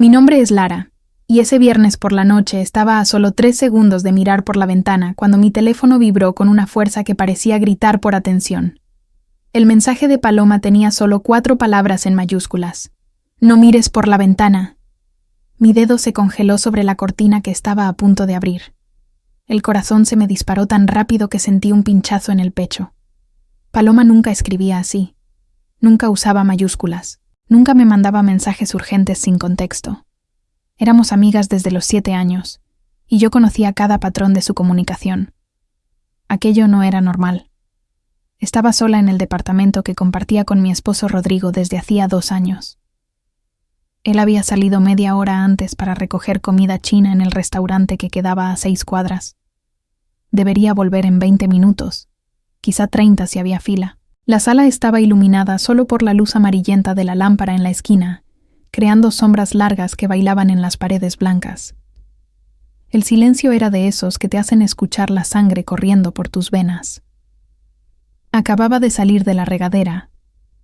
Mi nombre es Lara, y ese viernes por la noche estaba a solo 3 segundos de mirar por la ventana cuando mi teléfono vibró con una fuerza que parecía gritar por atención. El mensaje de Paloma tenía solo 4 palabras en mayúsculas. No mires por la ventana. Mi dedo se congeló sobre la cortina que estaba a punto de abrir. El corazón se me disparó tan rápido que sentí un pinchazo en el pecho. Paloma nunca escribía así. Nunca usaba mayúsculas. Nunca me mandaba mensajes urgentes sin contexto. Éramos amigas desde los 7 años, y yo conocía cada patrón de su comunicación. Aquello no era normal. Estaba sola en el departamento que compartía con mi esposo Rodrigo desde hacía 2 años. Él había salido media hora antes para recoger comida china en el restaurante que quedaba a 6 cuadras. Debería volver en 20 minutos, quizá 30 si había fila. La sala estaba iluminada solo por la luz amarillenta de la lámpara en la esquina, creando sombras largas que bailaban en las paredes blancas. El silencio era de esos que te hacen escuchar la sangre corriendo por tus venas. Acababa de salir de la regadera.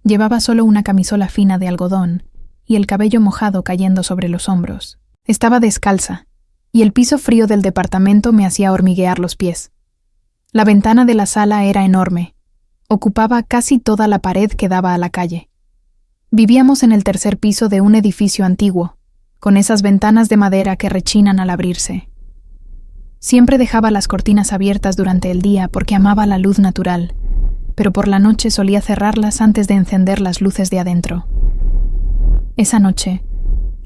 Llevaba solo una camisola fina de algodón y el cabello mojado cayendo sobre los hombros. Estaba descalza, y el piso frío del departamento me hacía hormiguear los pies. La ventana de la sala era enorme. Ocupaba casi toda la pared que daba a la calle. Vivíamos en el 3er piso de un edificio antiguo, con esas ventanas de madera que rechinan al abrirse. Siempre dejaba las cortinas abiertas durante el día porque amaba la luz natural, pero por la noche solía cerrarlas antes de encender las luces de adentro. Esa noche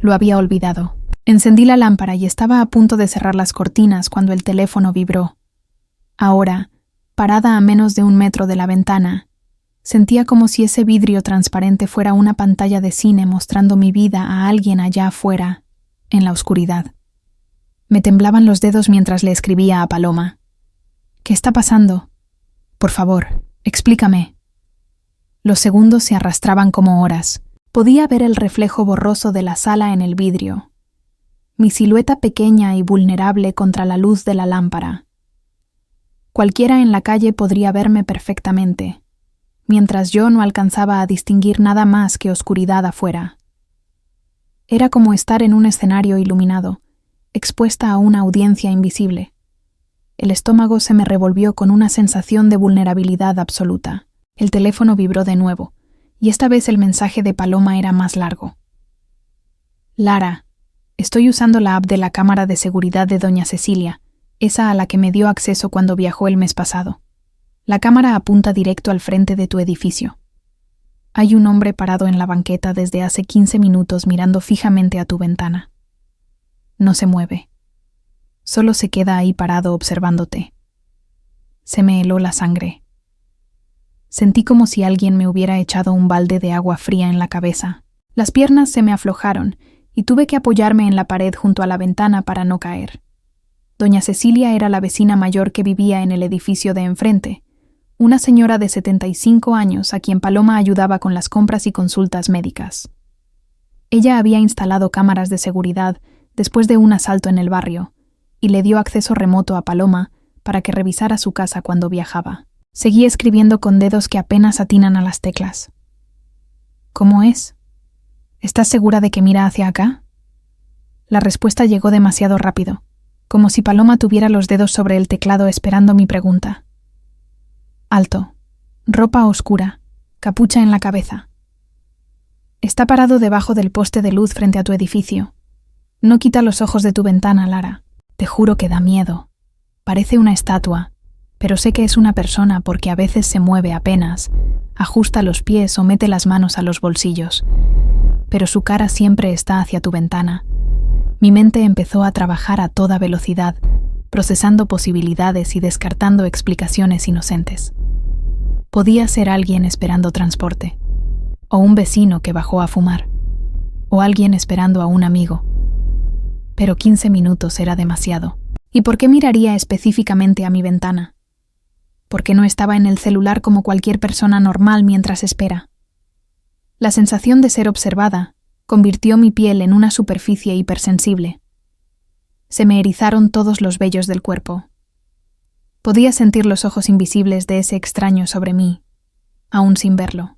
lo había olvidado. Encendí la lámpara y estaba a punto de cerrar las cortinas cuando el teléfono vibró. Ahora, parada a menos de 1 metro de la ventana, sentía como si ese vidrio transparente fuera una pantalla de cine mostrando mi vida a alguien allá afuera, en la oscuridad. Me temblaban los dedos mientras le escribía a Paloma. ¿Qué está pasando? Por favor, explícame. Los segundos se arrastraban como horas. Podía ver el reflejo borroso de la sala en el vidrio. Mi silueta pequeña y vulnerable contra la luz de la lámpara. Cualquiera en la calle podría verme perfectamente, mientras yo no alcanzaba a distinguir nada más que oscuridad afuera. Era como estar en un escenario iluminado, expuesta a una audiencia invisible. El estómago se me revolvió con una sensación de vulnerabilidad absoluta. El teléfono vibró de nuevo, y esta vez el mensaje de Paloma era más largo. Lara, estoy usando la app de la cámara de seguridad de Doña Cecilia, esa a la que me dio acceso cuando viajó el mes pasado. La cámara apunta directo al frente de tu edificio. Hay un hombre parado en la banqueta desde hace 15 minutos mirando fijamente a tu ventana. No se mueve. Solo se queda ahí parado observándote. Se me heló la sangre. Sentí como si alguien me hubiera echado un balde de agua fría en la cabeza. Las piernas se me aflojaron y tuve que apoyarme en la pared junto a la ventana para no caer. Doña Cecilia era la vecina mayor que vivía en el edificio de enfrente, una señora de 75 años a quien Paloma ayudaba con las compras y consultas médicas. Ella había instalado cámaras de seguridad después de un asalto en el barrio y le dio acceso remoto a Paloma para que revisara su casa cuando viajaba. Seguí escribiendo con dedos que apenas atinan a las teclas. ¿Cómo es? ¿Estás segura de que mira hacia acá? La respuesta llegó demasiado rápido, como si Paloma tuviera los dedos sobre el teclado esperando mi pregunta. Alto, ropa oscura, capucha en la cabeza. Está parado debajo del poste de luz frente a tu edificio. No quita los ojos de tu ventana, Lara. Te juro que da miedo. Parece una estatua, pero sé que es una persona porque a veces se mueve apenas, ajusta los pies o mete las manos a los bolsillos. Pero su cara siempre está hacia tu ventana. Mi mente empezó a trabajar a toda velocidad, procesando posibilidades y descartando explicaciones inocentes. Podía ser alguien esperando transporte, o un vecino que bajó a fumar, o alguien esperando a un amigo. Pero 15 minutos era demasiado. ¿Y por qué miraría específicamente a mi ventana? ¿Por qué no estaba en el celular como cualquier persona normal mientras espera? La sensación de ser observada convirtió mi piel en una superficie hipersensible. Se me erizaron todos los vellos del cuerpo. Podía sentir los ojos invisibles de ese extraño sobre mí, aún sin verlo.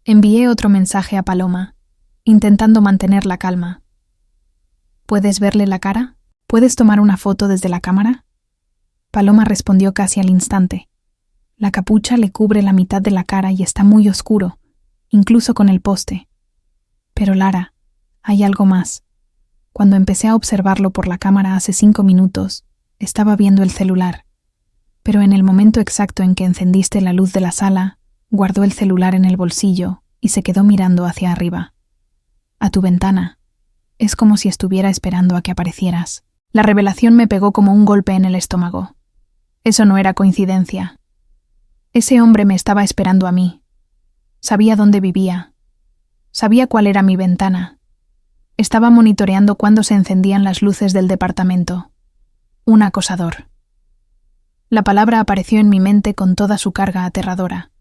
Envié otro mensaje a Paloma, intentando mantener la calma, ¿Puedes verle la cara? ¿Puedes tomar una foto desde la cámara? Paloma respondió casi al instante. La capucha le cubre la mitad de la cara y está muy oscuro, incluso con el poste. Pero Lara, hay algo más. Cuando empecé a observarlo por la cámara hace 5 minutos, estaba viendo el celular. Pero en el momento exacto en que encendiste la luz de la sala, guardó el celular en el bolsillo y se quedó mirando hacia arriba. A tu ventana. Es como si estuviera esperando a que aparecieras. La revelación me pegó como un golpe en el estómago. Eso no era coincidencia. Ese hombre me estaba esperando a mí. Sabía dónde vivía. Sabía cuál era mi ventana. Estaba monitoreando cuándo se encendían las luces del departamento. Un acosador. La palabra apareció en mi mente con toda su carga aterradora.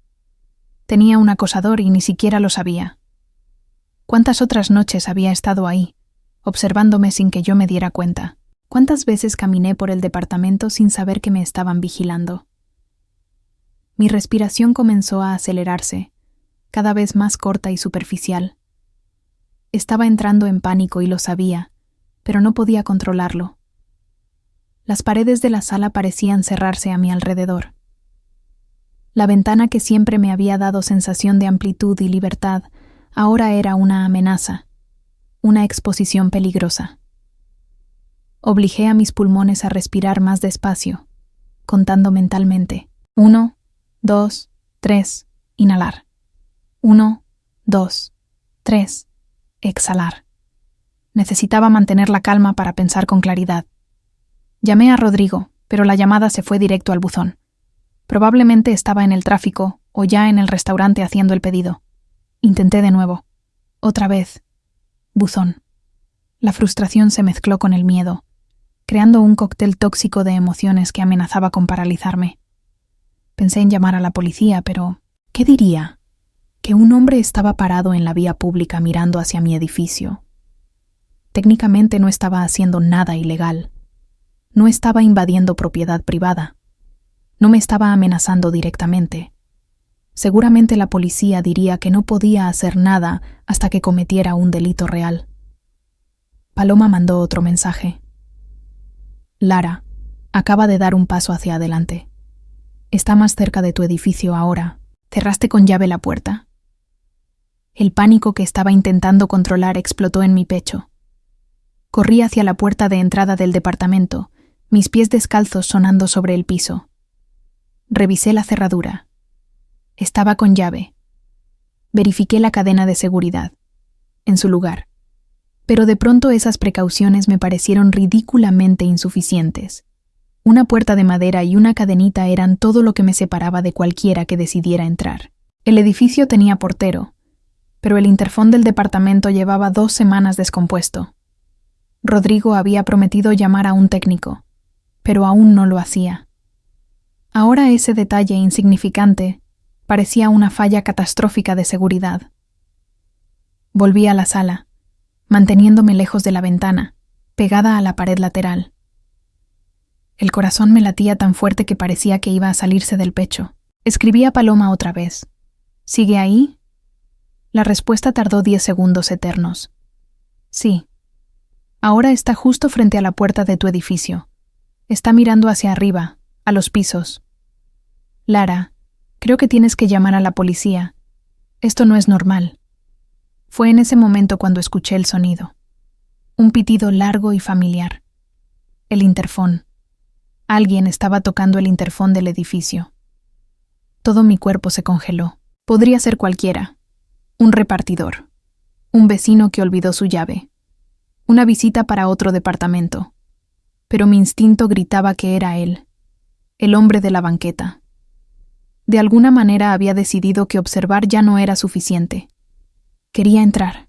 Tenía un acosador y ni siquiera lo sabía. ¿Cuántas otras noches había estado ahí, observándome sin que yo me diera cuenta? ¿Cuántas veces caminé por el departamento sin saber que me estaban vigilando? Mi respiración comenzó a acelerarse, cada vez más corta y superficial. Estaba entrando en pánico y lo sabía, pero no podía controlarlo. Las paredes de la sala parecían cerrarse a mi alrededor. La ventana que siempre me había dado sensación de amplitud y libertad, ahora era una amenaza, una exposición peligrosa. Obligé a mis pulmones a respirar más despacio, contando mentalmente. 1, 2, 3, inhalar. 1, 2, 3, exhalar. Necesitaba mantener la calma para pensar con claridad. Llamé a Rodrigo, pero la llamada se fue directo al buzón. Probablemente estaba en el tráfico o ya en el restaurante haciendo el pedido. Intenté de nuevo. Otra vez. Buzón. La frustración se mezcló con el miedo, creando un cóctel tóxico de emociones que amenazaba con paralizarme. Pensé en llamar a la policía, pero ¿qué diría? Que un hombre estaba parado en la vía pública mirando hacia mi edificio. Técnicamente no estaba haciendo nada ilegal. No estaba invadiendo propiedad privada. No me estaba amenazando directamente. Seguramente la policía diría que no podía hacer nada hasta que cometiera un delito real. Paloma mandó otro mensaje. Lara, acaba de dar un paso hacia adelante. Está más cerca de tu edificio ahora. ¿Cerraste con llave la puerta? El pánico que estaba intentando controlar explotó en mi pecho. Corrí hacia la puerta de entrada del departamento, mis pies descalzos sonando sobre el piso. Revisé la cerradura. Estaba con llave. Verifiqué la cadena de seguridad, en su lugar. Pero de pronto esas precauciones me parecieron ridículamente insuficientes. Una puerta de madera y una cadenita eran todo lo que me separaba de cualquiera que decidiera entrar. El edificio tenía portero, pero el interfón del departamento llevaba 2 semanas descompuesto. Rodrigo había prometido llamar a un técnico, pero aún no lo hacía. Ahora ese detalle insignificante parecía una falla catastrófica de seguridad. Volví a la sala, manteniéndome lejos de la ventana, pegada a la pared lateral. El corazón me latía tan fuerte que parecía que iba a salirse del pecho. Escribí a Paloma otra vez. ¿Sigue ahí? La respuesta tardó 10 segundos eternos. Sí. Ahora está justo frente a la puerta de tu edificio. Está mirando hacia arriba, a los pisos. Lara, creo que tienes que llamar a la policía. Esto no es normal. Fue en ese momento cuando escuché el sonido. Un pitido largo y familiar. El interfón. Alguien estaba tocando el interfón del edificio. Todo mi cuerpo se congeló. Podría ser cualquiera. Un repartidor. Un vecino que olvidó su llave. Una visita para otro departamento. Pero mi instinto gritaba que era él. El hombre de la banqueta. De alguna manera había decidido que observar ya no era suficiente. Quería entrar.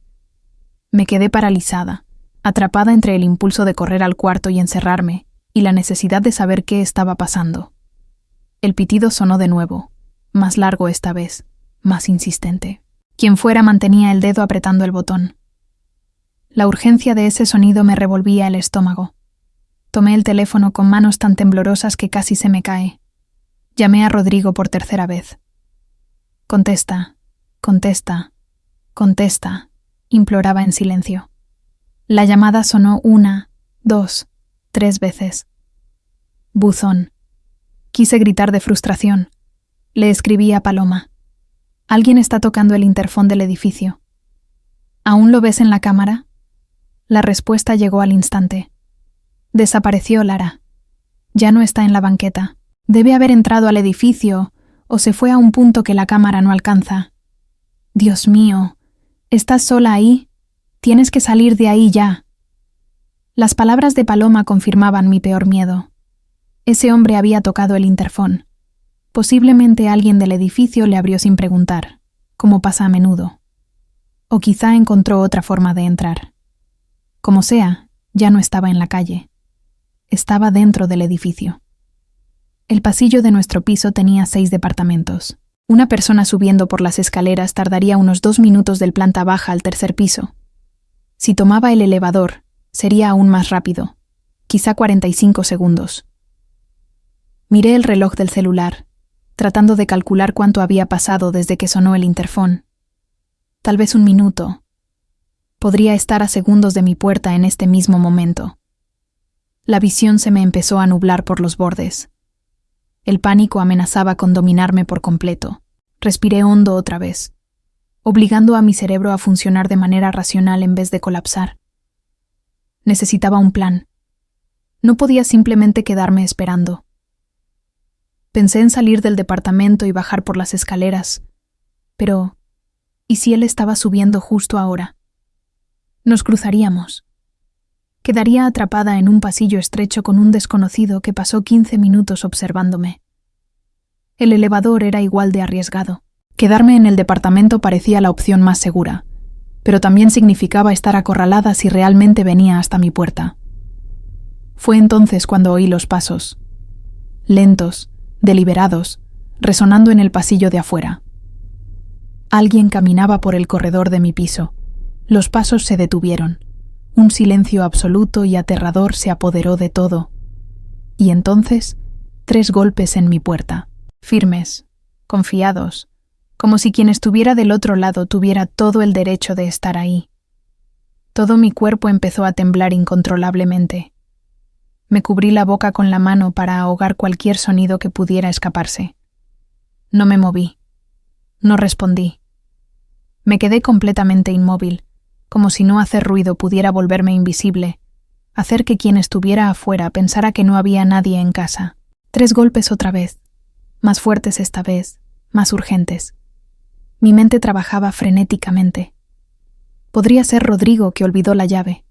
Me quedé paralizada, atrapada entre el impulso de correr al cuarto y encerrarme, y la necesidad de saber qué estaba pasando. El pitido sonó de nuevo, más largo esta vez, más insistente. Quien fuera mantenía el dedo apretando el botón. La urgencia de ese sonido me revolvía el estómago. Tomé el teléfono con manos tan temblorosas que casi se me cae. Llamé a Rodrigo por 3ª vez. Contesta, contesta, contesta, imploraba en silencio. La llamada sonó 1, 2, 3 veces. Buzón. Quise gritar de frustración. Le escribí a Paloma. Alguien está tocando el interfón del edificio. ¿Aún lo ves en la cámara? La respuesta llegó al instante. Desapareció Lara. Ya no está en la banqueta. Debe haber entrado al edificio o se fue a un punto que la cámara no alcanza. Dios mío, ¿estás sola ahí? Tienes que salir de ahí ya. Las palabras de Paloma confirmaban mi peor miedo. Ese hombre había tocado el interfón. Posiblemente alguien del edificio le abrió sin preguntar, como pasa a menudo. O quizá encontró otra forma de entrar. Como sea, ya no estaba en la calle. Estaba dentro del edificio. El pasillo de nuestro piso tenía 6 departamentos. Una persona subiendo por las escaleras tardaría unos 2 minutos del planta baja al tercer piso. Si tomaba el elevador, sería aún más rápido, quizá 45 segundos. Miré el reloj del celular, tratando de calcular cuánto había pasado desde que sonó el interfón. Tal vez 1 minuto. Podría estar a segundos de mi puerta en este mismo momento. La visión se me empezó a nublar por los bordes. El pánico amenazaba con dominarme por completo. Respiré hondo otra vez, obligando a mi cerebro a funcionar de manera racional en vez de colapsar. Necesitaba un plan. No podía simplemente quedarme esperando. Pensé en salir del departamento y bajar por las escaleras, pero ¿y si él estaba subiendo justo ahora? Nos cruzaríamos. Quedaría atrapada en un pasillo estrecho con un desconocido que pasó 15 minutos observándome. El elevador era igual de arriesgado. Quedarme en el departamento parecía la opción más segura, pero también significaba estar acorralada si realmente venía hasta mi puerta. Fue entonces cuando oí los pasos, lentos, deliberados, resonando en el pasillo de afuera. Alguien caminaba por el corredor de mi piso. Los pasos se detuvieron. Un silencio absoluto y aterrador se apoderó de todo. Y entonces, 3 golpes en mi puerta, firmes, confiados, como si quien estuviera del otro lado tuviera todo el derecho de estar ahí. Todo mi cuerpo empezó a temblar incontrolablemente. Me cubrí la boca con la mano para ahogar cualquier sonido que pudiera escaparse. No me moví. No respondí. Me quedé completamente inmóvil, como si no hacer ruido pudiera volverme invisible, hacer que quien estuviera afuera pensara que no había nadie en casa. 3 golpes otra vez, más fuertes esta vez, más urgentes. Mi mente trabajaba frenéticamente. Podría ser Rodrigo que olvidó la llave.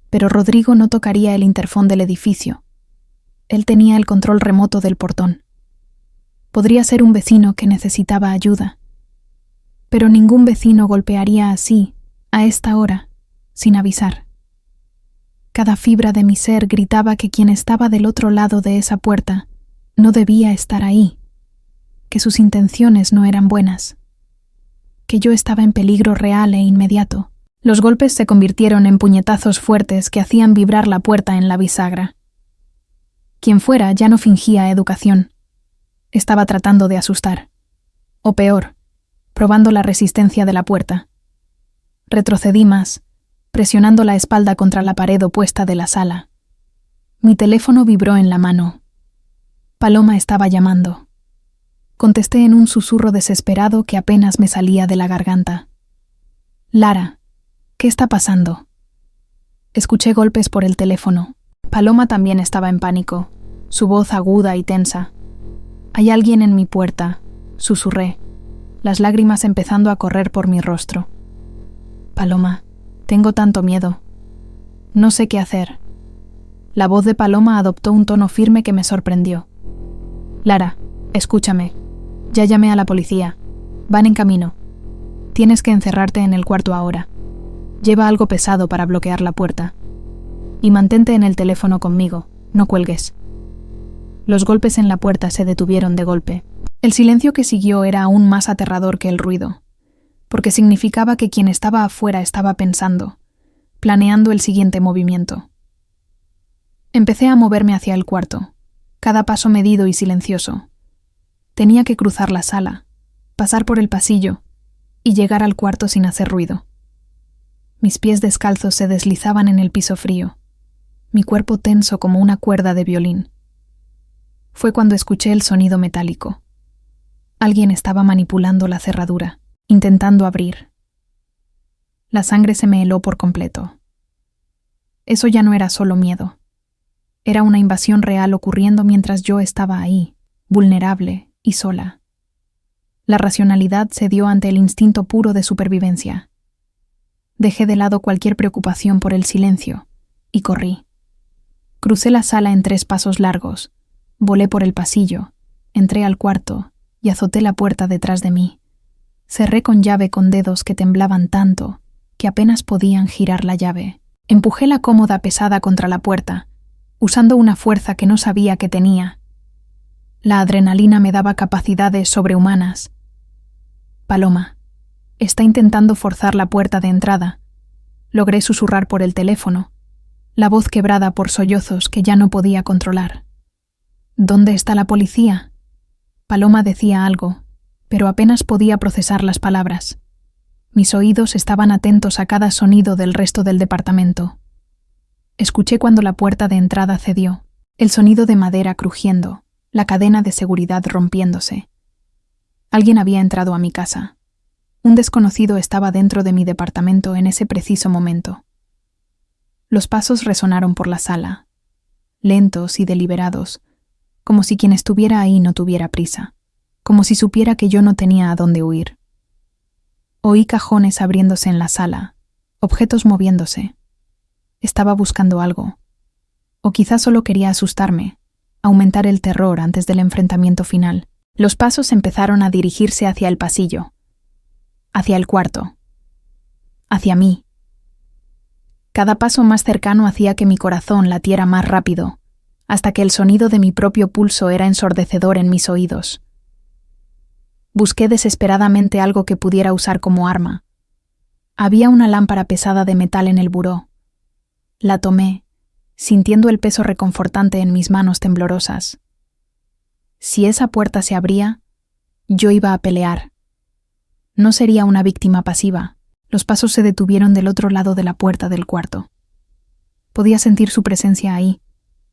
Pero Rodrigo no tocaría el interfón del edificio. Él tenía el control remoto del portón. Podría ser un vecino que necesitaba ayuda. Pero ningún vecino golpearía así, a esta hora, sin avisar. Cada fibra de mi ser gritaba que quien estaba del otro lado de esa puerta no debía estar ahí, que sus intenciones no eran buenas, que yo estaba en peligro real e inmediato. Los golpes se convirtieron en puñetazos fuertes que hacían vibrar la puerta en la bisagra. Quien fuera ya no fingía educación. Estaba tratando de asustar. O peor, probando la resistencia de la puerta. Retrocedí más, presionando la espalda contra la pared opuesta de la sala. Mi teléfono vibró en la mano. Paloma estaba llamando. Contesté en un susurro desesperado que apenas me salía de la garganta. Lara, ¿qué está pasando? Escuché golpes por el teléfono. Paloma también estaba en pánico, su voz aguda y tensa. Hay alguien en mi puerta, susurré, las lágrimas empezando a correr por mi rostro. Paloma, tengo tanto miedo. No sé qué hacer. La voz de Paloma adoptó un tono firme que me sorprendió. Lara, escúchame. Ya llamé a la policía. Van en camino. Tienes que encerrarte en el cuarto ahora. Lleva algo pesado para bloquear la puerta. Y mantente en el teléfono conmigo. No cuelgues. Los golpes en la puerta se detuvieron de golpe. El silencio que siguió era aún más aterrador que el ruido, porque significaba que quien estaba afuera estaba pensando, planeando el siguiente movimiento. Empecé a moverme hacia el cuarto, cada paso medido y silencioso. Tenía que cruzar la sala, pasar por el pasillo y llegar al cuarto sin hacer ruido. Mis pies descalzos se deslizaban en el piso frío, mi cuerpo tenso como una cuerda de violín. Fue cuando escuché el sonido metálico. Alguien estaba manipulando la cerradura, intentando abrir. La sangre se me heló por completo. Eso ya no era solo miedo. Era una invasión real ocurriendo mientras yo estaba ahí, vulnerable y sola. La racionalidad cedió ante el instinto puro de supervivencia. Dejé de lado cualquier preocupación por el silencio y corrí. Crucé la sala en 3 pasos largos, volé por el pasillo, entré al cuarto y azoté la puerta detrás de mí. Cerré con llave con dedos que temblaban tanto que apenas podían girar la llave. Empujé la cómoda pesada contra la puerta, usando una fuerza que no sabía que tenía. La adrenalina me daba capacidades sobrehumanas. Paloma, está intentando forzar la puerta de entrada. Logré susurrar por el teléfono, la voz quebrada por sollozos que ya no podía controlar. ¿Dónde está la policía? Paloma decía algo, pero apenas podía procesar las palabras. Mis oídos estaban atentos a cada sonido del resto del departamento. Escuché cuando la puerta de entrada cedió, el sonido de madera crujiendo, la cadena de seguridad rompiéndose. Alguien había entrado a mi casa. Un desconocido estaba dentro de mi departamento en ese preciso momento. Los pasos resonaron por la sala, lentos y deliberados, como si quien estuviera ahí no tuviera prisa, como si supiera que yo no tenía a dónde huir. Oí cajones abriéndose en la sala, objetos moviéndose. Estaba buscando algo. O quizás solo quería asustarme, aumentar el terror antes del enfrentamiento final. Los pasos empezaron a dirigirse hacia el pasillo, hacia el cuarto, hacia mí. Cada paso más cercano hacía que mi corazón latiera más rápido, hasta que el sonido de mi propio pulso era ensordecedor en mis oídos. Busqué desesperadamente algo que pudiera usar como arma. Había una lámpara pesada de metal en el buró. La tomé, sintiendo el peso reconfortante en mis manos temblorosas. Si esa puerta se abría, yo iba a pelear. No sería una víctima pasiva. Los pasos se detuvieron del otro lado de la puerta del cuarto. Podía sentir su presencia ahí,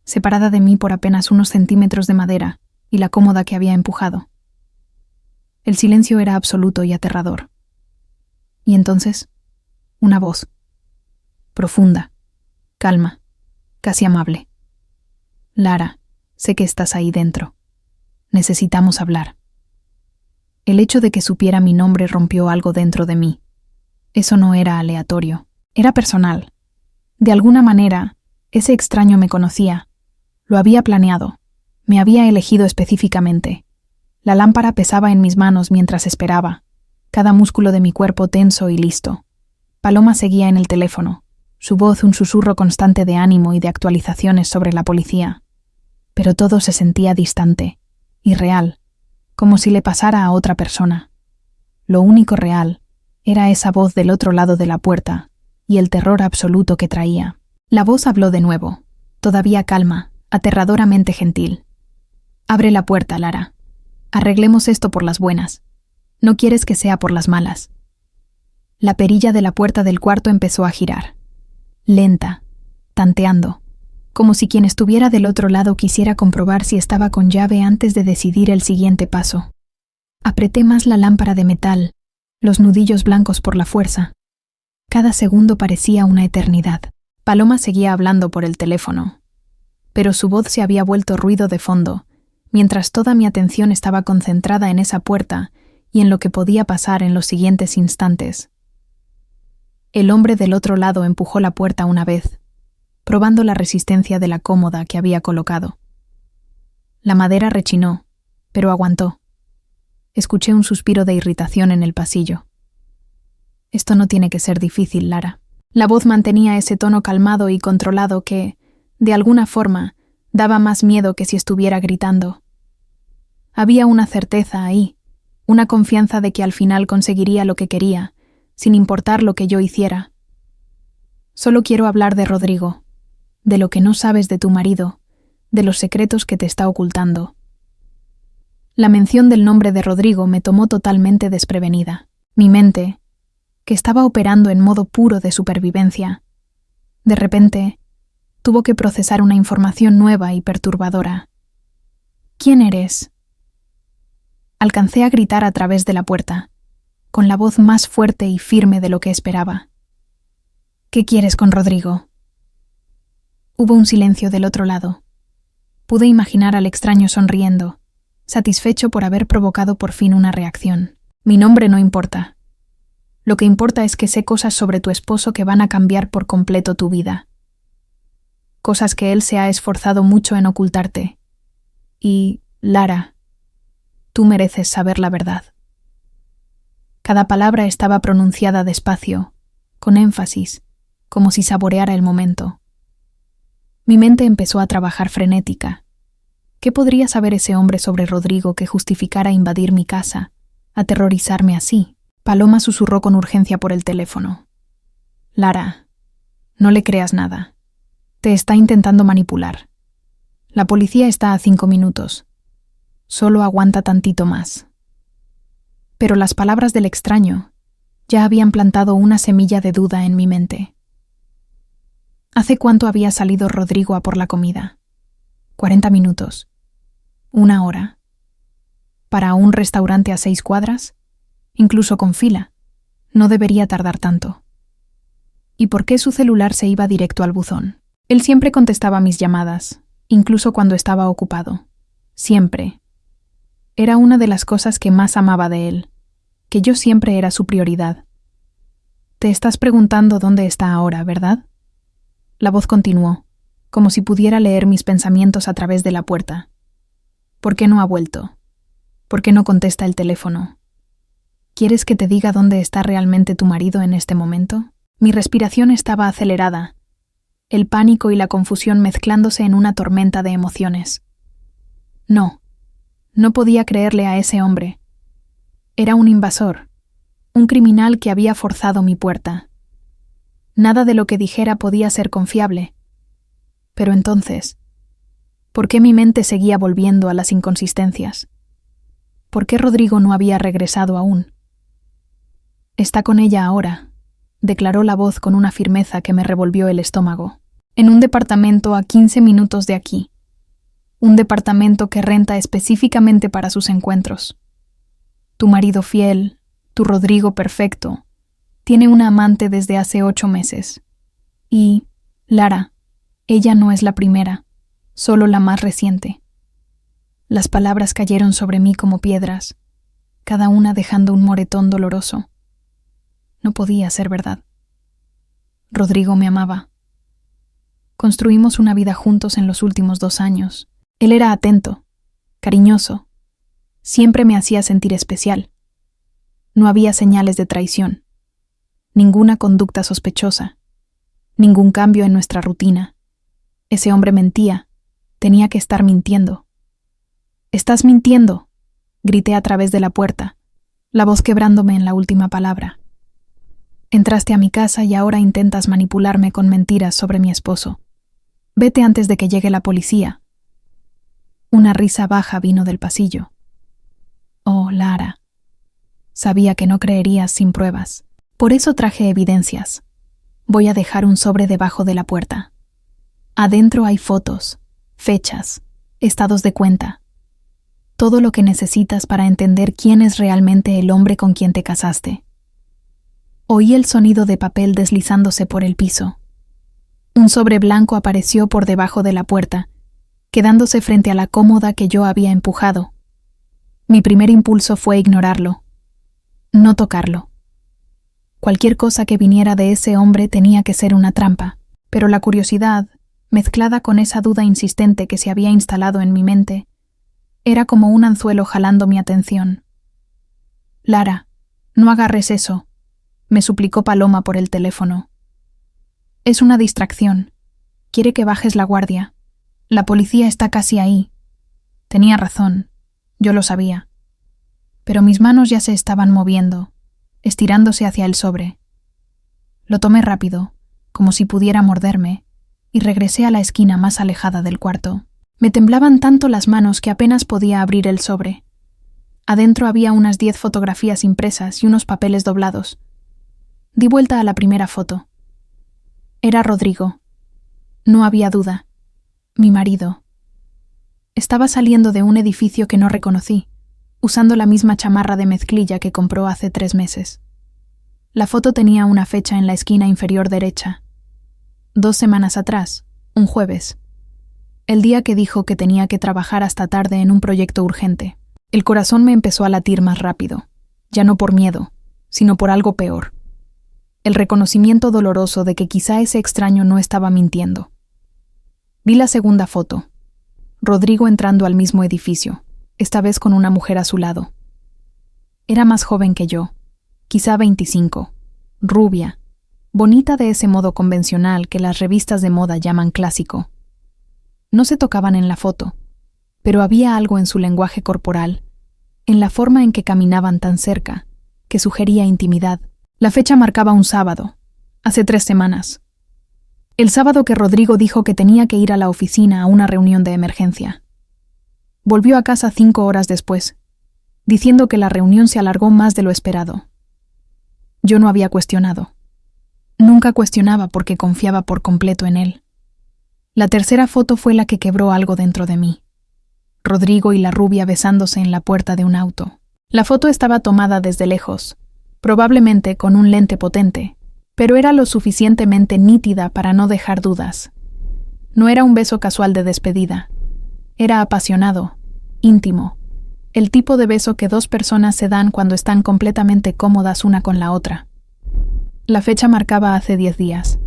separada de mí por apenas unos centímetros de madera y la cómoda que había empujado. El silencio era absoluto y aterrador. Y entonces, una voz. Profunda, calma, casi amable. Lara, sé que estás ahí dentro. Necesitamos hablar. El hecho de que supiera mi nombre rompió algo dentro de mí. Eso no era aleatorio, era personal. De alguna manera, ese extraño me conocía. Lo había planeado. Me había elegido específicamente. La lámpara pesaba en mis manos mientras esperaba, cada músculo de mi cuerpo tenso y listo. Paloma seguía en el teléfono, su voz un susurro constante de ánimo y de actualizaciones sobre la policía. Pero todo se sentía distante, irreal, como si le pasara a otra persona. Lo único real era esa voz del otro lado de la puerta y el terror absoluto que traía. La voz habló de nuevo, todavía calma, aterradoramente gentil. Abre la puerta, Lara. Arreglemos esto por las buenas. No quieres que sea por las malas. La perilla de la puerta del cuarto empezó a girar. Lenta, tanteando, como si quien estuviera del otro lado quisiera comprobar si estaba con llave antes de decidir el siguiente paso. Apreté más la lámpara de metal, los nudillos blancos por la fuerza. Cada segundo parecía una eternidad. Paloma seguía hablando por el teléfono, pero su voz se había vuelto ruido de fondo, mientras toda mi atención estaba concentrada en esa puerta y en lo que podía pasar en los siguientes instantes. El hombre del otro lado empujó la puerta una vez, probando la resistencia de la cómoda que había colocado. La madera rechinó, pero aguantó. Escuché un suspiro de irritación en el pasillo. Esto no tiene que ser difícil, Lara. La voz mantenía ese tono calmado y controlado que, de alguna forma, daba más miedo que si estuviera gritando. Había una certeza ahí, una confianza de que al final conseguiría lo que quería, sin importar lo que yo hiciera. Solo quiero hablar de Rodrigo, de lo que no sabes de tu marido, de los secretos que te está ocultando. La mención del nombre de Rodrigo me tomó totalmente desprevenida. Mi mente, que estaba operando en modo puro de supervivencia. De repente, tuvo que procesar una información nueva y perturbadora. ¿Quién eres? Alcancé a gritar a través de la puerta, con la voz más fuerte y firme de lo que esperaba. ¿Qué quieres con Rodrigo? Hubo un silencio del otro lado. Pude imaginar al extraño sonriendo, satisfecho por haber provocado por fin una reacción. Mi nombre no importa. Lo que importa es que sé cosas sobre tu esposo que van a cambiar por completo tu vida. Cosas que él se ha esforzado mucho en ocultarte. Y, Lara, tú mereces saber la verdad. Cada palabra estaba pronunciada despacio, con énfasis, como si saboreara el momento. Mi mente empezó a trabajar frenética. ¿Qué podría saber ese hombre sobre Rodrigo que justificara invadir mi casa, aterrorizarme así? Paloma susurró con urgencia por el teléfono. Lara, no le creas nada. Te está intentando manipular. La policía está a 5 minutos. Solo aguanta tantito más. Pero las palabras del extraño ya habían plantado una semilla de duda en mi mente. ¿Hace cuánto había salido Rodrigo a por la comida? 40 minutos. 1 hora. ¿Para un restaurante a 6 cuadras? Incluso con fila. No debería tardar tanto. ¿Y por qué su celular se iba directo al buzón? Él siempre contestaba mis llamadas, incluso cuando estaba ocupado. Siempre. Era una de las cosas que más amaba de él, que yo siempre era su prioridad. Te estás preguntando dónde está ahora, ¿verdad? La voz continuó, como si pudiera leer mis pensamientos a través de la puerta. ¿Por qué no ha vuelto? ¿Por qué no contesta el teléfono? ¿Quieres que te diga dónde está realmente tu marido en este momento? Mi respiración estaba acelerada, el pánico y la confusión mezclándose en una tormenta de emociones. No podía creerle a ese hombre. Era un invasor, un criminal que había forzado mi puerta. Nada de lo que dijera podía ser confiable. Pero entonces, ¿por qué mi mente seguía volviendo a las inconsistencias? ¿Por qué Rodrigo no había regresado aún? Está con ella ahora, declaró la voz con una firmeza que me revolvió el estómago. En un departamento a 15 minutos de aquí. Un departamento que renta específicamente para sus encuentros. Tu marido fiel, tu Rodrigo perfecto, tiene una amante desde hace 8 meses. Y, Lara, ella no es la primera, solo la más reciente. Las palabras cayeron sobre mí como piedras, cada una dejando un moretón doloroso. No podía ser verdad. Rodrigo me amaba. Construimos una vida juntos en los últimos 2 años. Él era atento, cariñoso. Siempre me hacía sentir especial. No había señales de traición. Ninguna conducta sospechosa. Ningún cambio en nuestra rutina. Ese hombre mentía. Tenía que estar mintiendo. «¡Estás mintiendo!», grité a través de la puerta, la voz quebrándome en la última palabra. Entraste a mi casa y ahora intentas manipularme con mentiras sobre mi esposo. Vete antes de que llegue la policía. Una risa baja vino del pasillo. Oh, Lara. Sabía que no creerías sin pruebas. Por eso traje evidencias. Voy a dejar un sobre debajo de la puerta. Adentro hay fotos, fechas, estados de cuenta. Todo lo que necesitas para entender quién es realmente el hombre con quien te casaste. Oí el sonido de papel deslizándose por el piso. Un sobre blanco apareció por debajo de la puerta, quedándose frente a la cómoda que yo había empujado. Mi primer impulso fue ignorarlo, no tocarlo. Cualquier cosa que viniera de ese hombre tenía que ser una trampa, pero la curiosidad, mezclada con esa duda insistente que se había instalado en mi mente, era como un anzuelo jalando mi atención. Lara, no agarres eso, me suplicó Paloma por el teléfono. Es una distracción. Quiere que bajes la guardia. La policía está casi ahí. Tenía razón. Yo lo sabía. Pero mis manos ya se estaban moviendo, estirándose hacia el sobre. Lo tomé rápido, como si pudiera morderme, y regresé a la esquina más alejada del cuarto. Me temblaban tanto las manos que apenas podía abrir el sobre. Adentro había unas 10 fotografías impresas y unos papeles doblados. Di vuelta a la primera foto. Era Rodrigo. No había duda. Mi marido. Estaba saliendo de un edificio que no reconocí, usando la misma chamarra de mezclilla que compró hace 3 meses. La foto tenía una fecha en la esquina inferior derecha. 2 semanas atrás, un jueves. El día que dijo que tenía que trabajar hasta tarde en un proyecto urgente. El corazón me empezó a latir más rápido, ya no por miedo, sino por algo peor. El reconocimiento doloroso de que quizá ese extraño no estaba mintiendo. Vi la segunda foto. Rodrigo entrando al mismo edificio, esta vez con una mujer a su lado. Era más joven que yo, quizá 25, rubia, bonita de ese modo convencional que las revistas de moda llaman clásico. No se tocaban en la foto, pero había algo en su lenguaje corporal, en la forma en que caminaban tan cerca, que sugería intimidad. La fecha marcaba un sábado, hace 3 semanas. El sábado que Rodrigo dijo que tenía que ir a la oficina a una reunión de emergencia. Volvió a casa 5 horas después, diciendo que la reunión se alargó más de lo esperado. Yo no había cuestionado. Nunca cuestionaba porque confiaba por completo en él. La tercera foto fue la que quebró algo dentro de mí. Rodrigo y la rubia besándose en la puerta de un auto. La foto estaba tomada desde lejos, probablemente con un lente potente, pero era lo suficientemente nítida para no dejar dudas. No era un beso casual de despedida. Era apasionado, íntimo, el tipo de beso que 2 personas se dan cuando están completamente cómodas una con la otra. La fecha marcaba hace 10 días.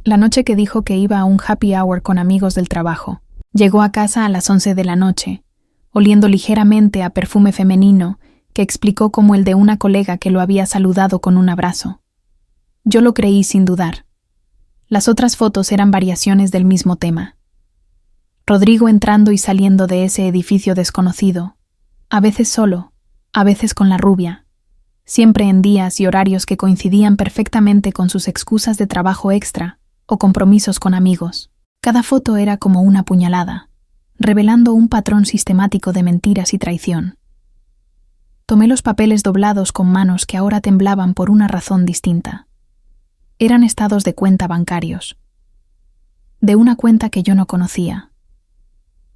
La noche que dijo que iba a un happy hour con amigos del trabajo. Llegó a casa a las 11 de la noche, oliendo ligeramente a perfume femenino que explicó como el de una colega que lo había saludado con un abrazo. Yo lo creí sin dudar. Las otras fotos eran variaciones del mismo tema. Rodrigo entrando y saliendo de ese edificio desconocido, a veces solo, a veces con la rubia, siempre en días y horarios que coincidían perfectamente con sus excusas de trabajo extra o compromisos con amigos. Cada foto era como una puñalada, revelando un patrón sistemático de mentiras y traición. Tomé los papeles doblados con manos que ahora temblaban por una razón distinta. Eran estados de cuenta bancarios. De una cuenta que yo no conocía.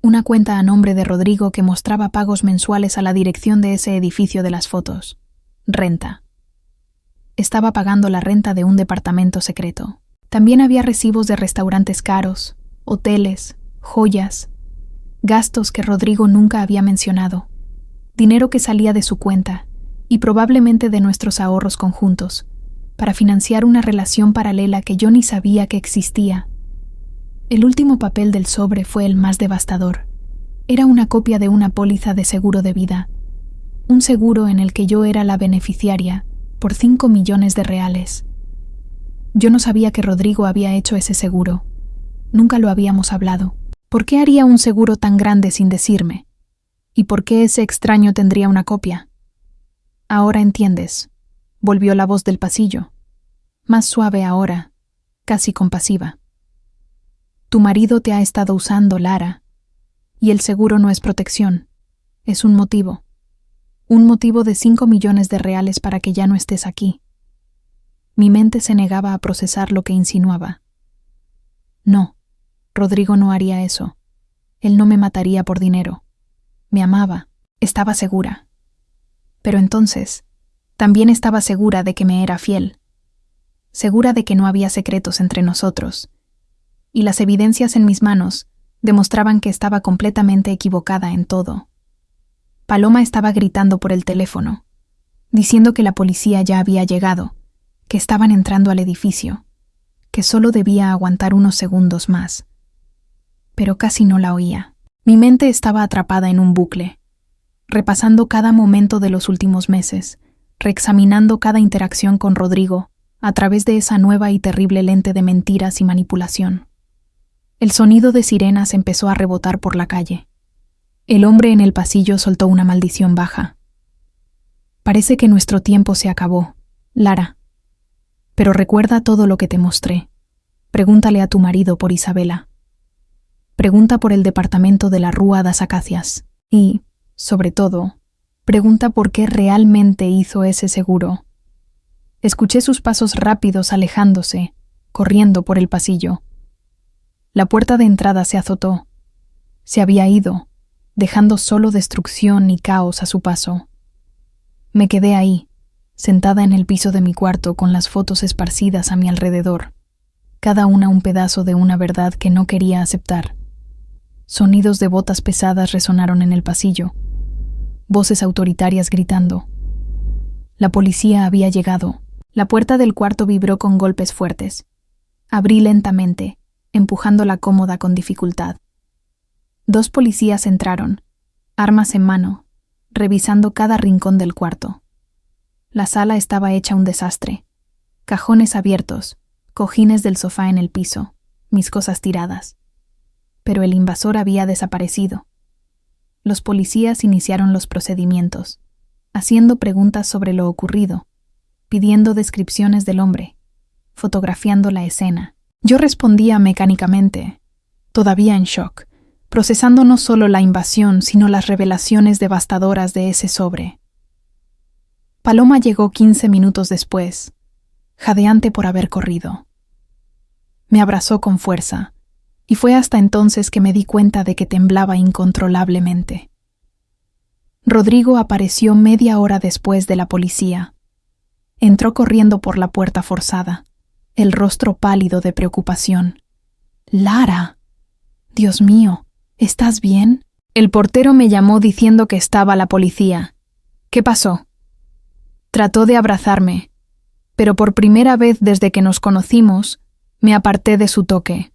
Una cuenta a nombre de Rodrigo que mostraba pagos mensuales a la dirección de ese edificio de las fotos. Renta. Estaba pagando la renta de un departamento secreto. También había recibos de restaurantes caros, hoteles, joyas, gastos que Rodrigo nunca había mencionado, dinero que salía de su cuenta y probablemente de nuestros ahorros conjuntos, para financiar una relación paralela que yo ni sabía que existía. El último papel del sobre fue el más devastador. Era una copia de una póliza de seguro de vida, un seguro en el que yo era la beneficiaria por 5 millones de reales. Yo no sabía que Rodrigo había hecho ese seguro. Nunca lo habíamos hablado. ¿Por qué haría un seguro tan grande sin decirme? ¿Y por qué ese extraño tendría una copia? Ahora entiendes, volvió la voz del pasillo, más suave ahora, casi compasiva. Tu marido te ha estado usando, Lara, y el seguro no es protección, es un motivo de 5 millones de reales para que ya no estés aquí. Mi mente se negaba a procesar lo que insinuaba. No, Rodrigo no haría eso. Él no me mataría por dinero. Me amaba, estaba segura. Pero entonces, también estaba segura de que me era fiel. Segura de que no había secretos entre nosotros. Y las evidencias en mis manos demostraban que estaba completamente equivocada en todo. Paloma estaba gritando por el teléfono, diciendo que la policía ya había llegado, que estaban entrando al edificio, que solo debía aguantar unos segundos más. Pero casi no la oía. Mi mente estaba atrapada en un bucle, repasando cada momento de los últimos meses, reexaminando cada interacción con Rodrigo a través de esa nueva y terrible lente de mentiras y manipulación. El sonido de sirenas empezó a rebotar por la calle. El hombre en el pasillo soltó una maldición baja. Parece que nuestro tiempo se acabó, Lara. Pero recuerda todo lo que te mostré. Pregúntale a tu marido por Isabela. Pregunta por el departamento de la Rúa das Acacias. Y, sobre todo, pregunta por qué realmente hizo ese seguro. Escuché sus pasos rápidos alejándose, corriendo por el pasillo. La puerta de entrada se azotó. Se había ido, dejando solo destrucción y caos a su paso. Me quedé ahí, sentada en el piso de mi cuarto con las fotos esparcidas a mi alrededor, cada una un pedazo de una verdad que no quería aceptar. Sonidos de botas pesadas resonaron en el pasillo, voces autoritarias gritando. La policía había llegado. La puerta del cuarto vibró con golpes fuertes. Abrí lentamente, empujando la cómoda con dificultad. 2 policías entraron, armas en mano, revisando cada rincón del cuarto. La sala estaba hecha un desastre. Cajones abiertos, cojines del sofá en el piso, mis cosas tiradas. Pero el invasor había desaparecido. Los policías iniciaron los procedimientos, haciendo preguntas sobre lo ocurrido, pidiendo descripciones del hombre, fotografiando la escena. Yo respondía mecánicamente, todavía en shock, procesando no solo la invasión, sino las revelaciones devastadoras de ese sobre. Paloma llegó 15 minutos después, jadeante por haber corrido. Me abrazó con fuerza, y fue hasta entonces que me di cuenta de que temblaba incontrolablemente. Rodrigo apareció media hora después de la policía. Entró corriendo por la puerta forzada, el rostro pálido de preocupación. «Lara. Dios mío, ¿estás bien?» El portero me llamó diciendo que estaba la policía. ¿Qué pasó? Trató de abrazarme, pero por primera vez desde que nos conocimos, me aparté de su toque.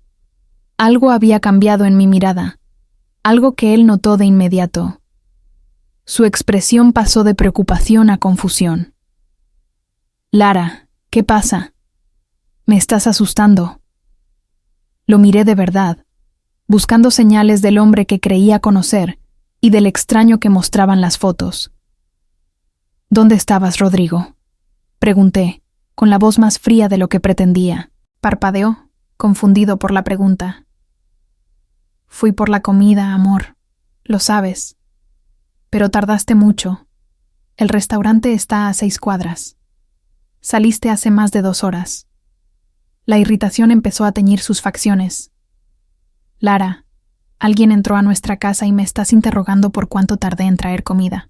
Algo había cambiado en mi mirada, algo que él notó de inmediato. Su expresión pasó de preocupación a confusión. «Lara, ¿qué pasa? Me estás asustando». Lo miré de verdad, buscando señales del hombre que creía conocer y del extraño que mostraban las fotos. «¿Dónde estabas, Rodrigo?», pregunté, con la voz más fría de lo que pretendía. Parpadeó, confundido por la pregunta. «Fui por la comida, amor, lo sabes. Pero tardaste mucho. El restaurante está a 6 cuadras. Saliste hace más de 2 horas». La irritación empezó a teñir sus facciones. «Lara, alguien entró a nuestra casa y me estás interrogando por cuánto tardé en traer comida».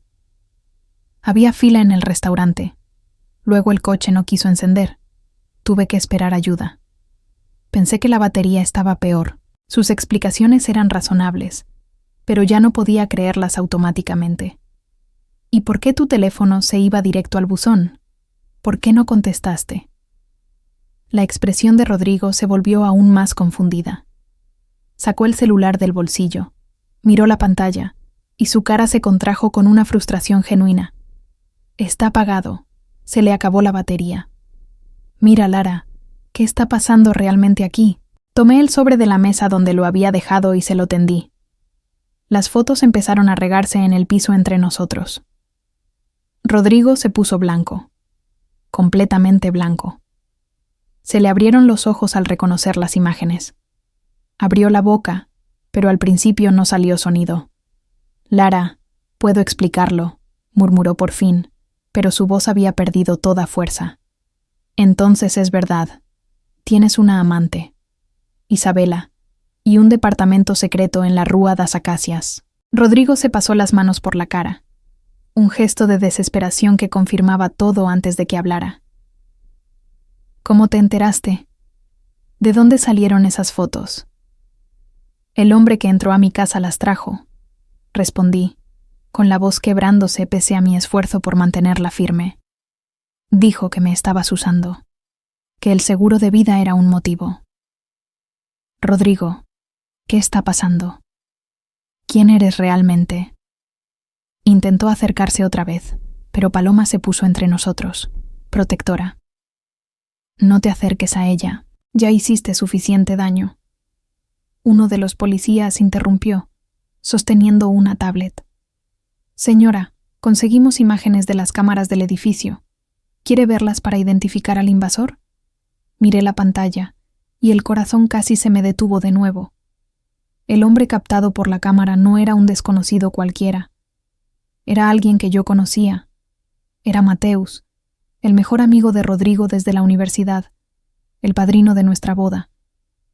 Había fila en el restaurante. Luego el coche no quiso encender. Tuve que esperar ayuda. Pensé que la batería estaba peor. Sus explicaciones eran razonables, pero ya no podía creerlas automáticamente. «¿Y por qué tu teléfono se iba directo al buzón? ¿Por qué no contestaste?». La expresión de Rodrigo se volvió aún más confundida. Sacó el celular del bolsillo, miró la pantalla, y su cara se contrajo con una frustración genuina. «Está apagado. Se le acabó la batería». «Mira, Lara, ¿qué está pasando realmente aquí?». Tomé el sobre de la mesa donde lo había dejado y se lo tendí. Las fotos empezaron a regarse en el piso entre nosotros. Rodrigo se puso blanco, completamente blanco. Se le abrieron los ojos al reconocer las imágenes. Abrió la boca, pero al principio no salió sonido. «Lara, puedo explicarlo», murmuró por fin, pero su voz había perdido toda fuerza. «Entonces es verdad. Tienes una amante, Isabela, y un departamento secreto en la Rúa das Acacias». Rodrigo se pasó las manos por la cara, un gesto de desesperación que confirmaba todo antes de que hablara. «¿Cómo te enteraste? ¿De dónde salieron esas fotos?». «El hombre que entró a mi casa las trajo», respondí, con la voz quebrándose pese a mi esfuerzo por mantenerla firme. «Dijo que me estabas usando, que el seguro de vida era un motivo». «Rodrigo, ¿qué está pasando? ¿Quién eres realmente?». Intentó acercarse otra vez, pero Paloma se puso entre nosotros, protectora. «No te acerques a ella, ya hiciste suficiente daño». Uno de los policías interrumpió, sosteniendo una tablet. «Señora, conseguimos imágenes de las cámaras del edificio. ¿Quiere verlas para identificar al invasor?». Miré la pantalla, y el corazón casi se me detuvo de nuevo. El hombre captado por la cámara no era un desconocido cualquiera. Era alguien que yo conocía. Era Mateus, el mejor amigo de Rodrigo desde la universidad, el padrino de nuestra boda,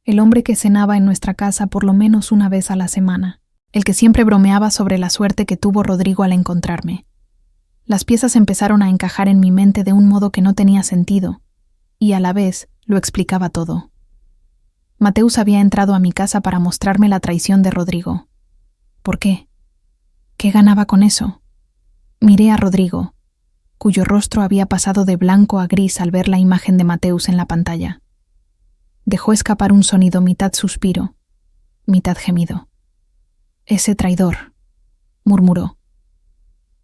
el hombre que cenaba en nuestra casa por lo menos una vez a la semana, el que siempre bromeaba sobre la suerte que tuvo Rodrigo al encontrarme. Las piezas empezaron a encajar en mi mente de un modo que no tenía sentido, y a la vez lo explicaba todo. Mateus había entrado a mi casa para mostrarme la traición de Rodrigo. ¿Por qué? ¿Qué ganaba con eso? Miré a Rodrigo, cuyo rostro había pasado de blanco a gris al ver la imagen de Mateus en la pantalla. Dejó escapar un sonido mitad suspiro, mitad gemido. «Ese traidor», murmuró.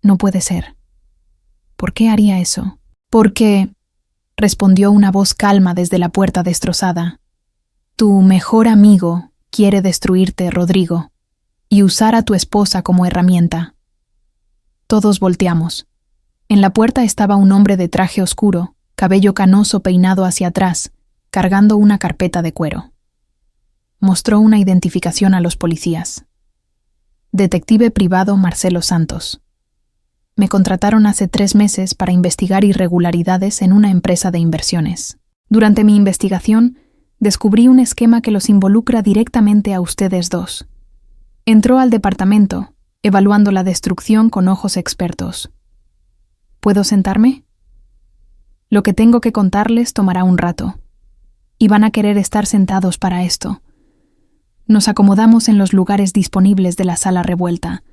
«No puede ser». «¿Por qué haría eso?» «Porque», respondió una voz calma desde la puerta destrozada, «tu mejor amigo quiere destruirte, Rodrigo, y usar a tu esposa como herramienta». Todos volteamos. En la puerta estaba un hombre de traje oscuro, cabello canoso peinado hacia atrás, cargando una carpeta de cuero. Mostró una identificación a los policías. Detective privado Marcelo Santos. Me contrataron hace 3 meses para investigar irregularidades en una empresa de inversiones. Durante mi investigación, descubrí un esquema que los involucra directamente a ustedes dos. Entró al departamento, evaluando la destrucción con ojos expertos. ¿Puedo sentarme? Lo que tengo que contarles tomará un rato. Y van a querer estar sentados para esto. Nos acomodamos en los lugares disponibles de la sala revuelta.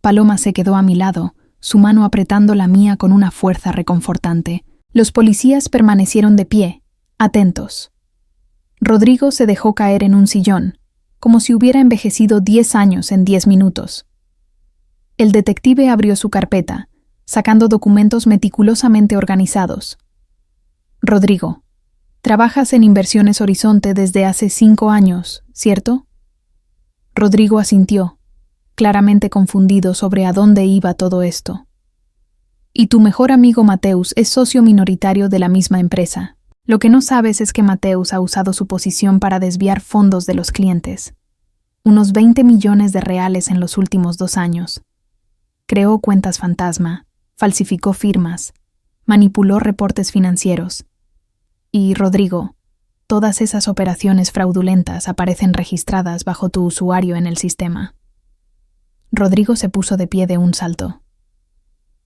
Paloma se quedó a mi lado, su mano apretando la mía con una fuerza reconfortante. Los policías permanecieron de pie, atentos. Rodrigo se dejó caer en un sillón, como si hubiera envejecido 10 años en 10 minutos. El detective abrió su carpeta, sacando documentos meticulosamente organizados. «Rodrigo, trabajas en Inversiones Horizonte desde hace 5 años, ¿cierto?» Rodrigo asintió, claramente confundido sobre a dónde iba todo esto. «Y tu mejor amigo Mateus es socio minoritario de la misma empresa. Lo que no sabes es que Mateus ha usado su posición para desviar fondos de los clientes. Unos 20 millones de reales en los últimos 2 años. Creó cuentas fantasma, falsificó firmas, manipuló reportes financieros. Y, Rodrigo, todas esas operaciones fraudulentas aparecen registradas bajo tu usuario en el sistema». Rodrigo se puso de pie de un salto.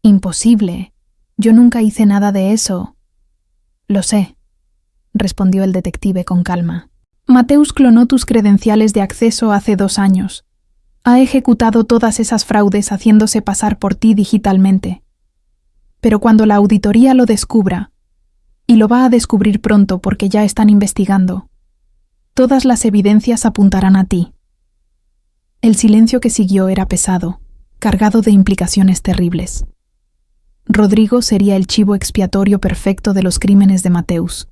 «Imposible. Yo nunca hice nada de eso». «Lo sé», respondió el detective con calma. «Mateus clonó tus credenciales de acceso hace 2 años. Ha ejecutado todas esas fraudes haciéndose pasar por ti digitalmente. Pero cuando la auditoría lo descubra, y lo va a descubrir pronto porque ya están investigando, todas las evidencias apuntarán a ti». El silencio que siguió era pesado, cargado de implicaciones terribles. Rodrigo sería el chivo expiatorio perfecto de los crímenes de Mateus.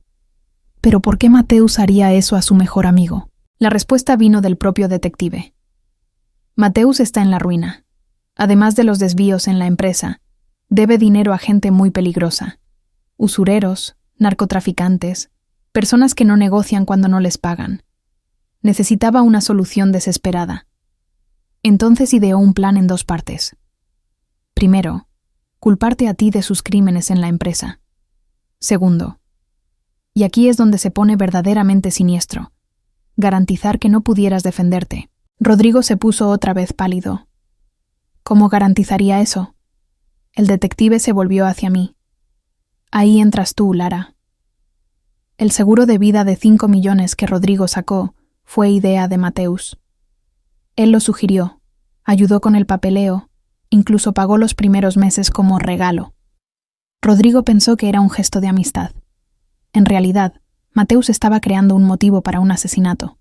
¿Pero por qué Mateus haría eso a su mejor amigo? La respuesta vino del propio detective. Mateus está en la ruina. Además de los desvíos en la empresa, debe dinero a gente muy peligrosa. Usureros, narcotraficantes, personas que no negocian cuando no les pagan. Necesitaba una solución desesperada. Entonces ideó un plan en 2 partes. Primero, culparte a ti de sus crímenes en la empresa. Segundo, y aquí es donde se pone verdaderamente siniestro, garantizar que no pudieras defenderte. Rodrigo se puso otra vez pálido. ¿Cómo garantizaría eso? El detective se volvió hacia mí. Ahí entras tú, Lara. El seguro de vida de 5 millones que Rodrigo sacó fue idea de Mateus. Él lo sugirió, ayudó con el papeleo, incluso pagó los primeros meses como regalo. Rodrigo pensó que era un gesto de amistad. En realidad, Mateus estaba creando un motivo para un asesinato.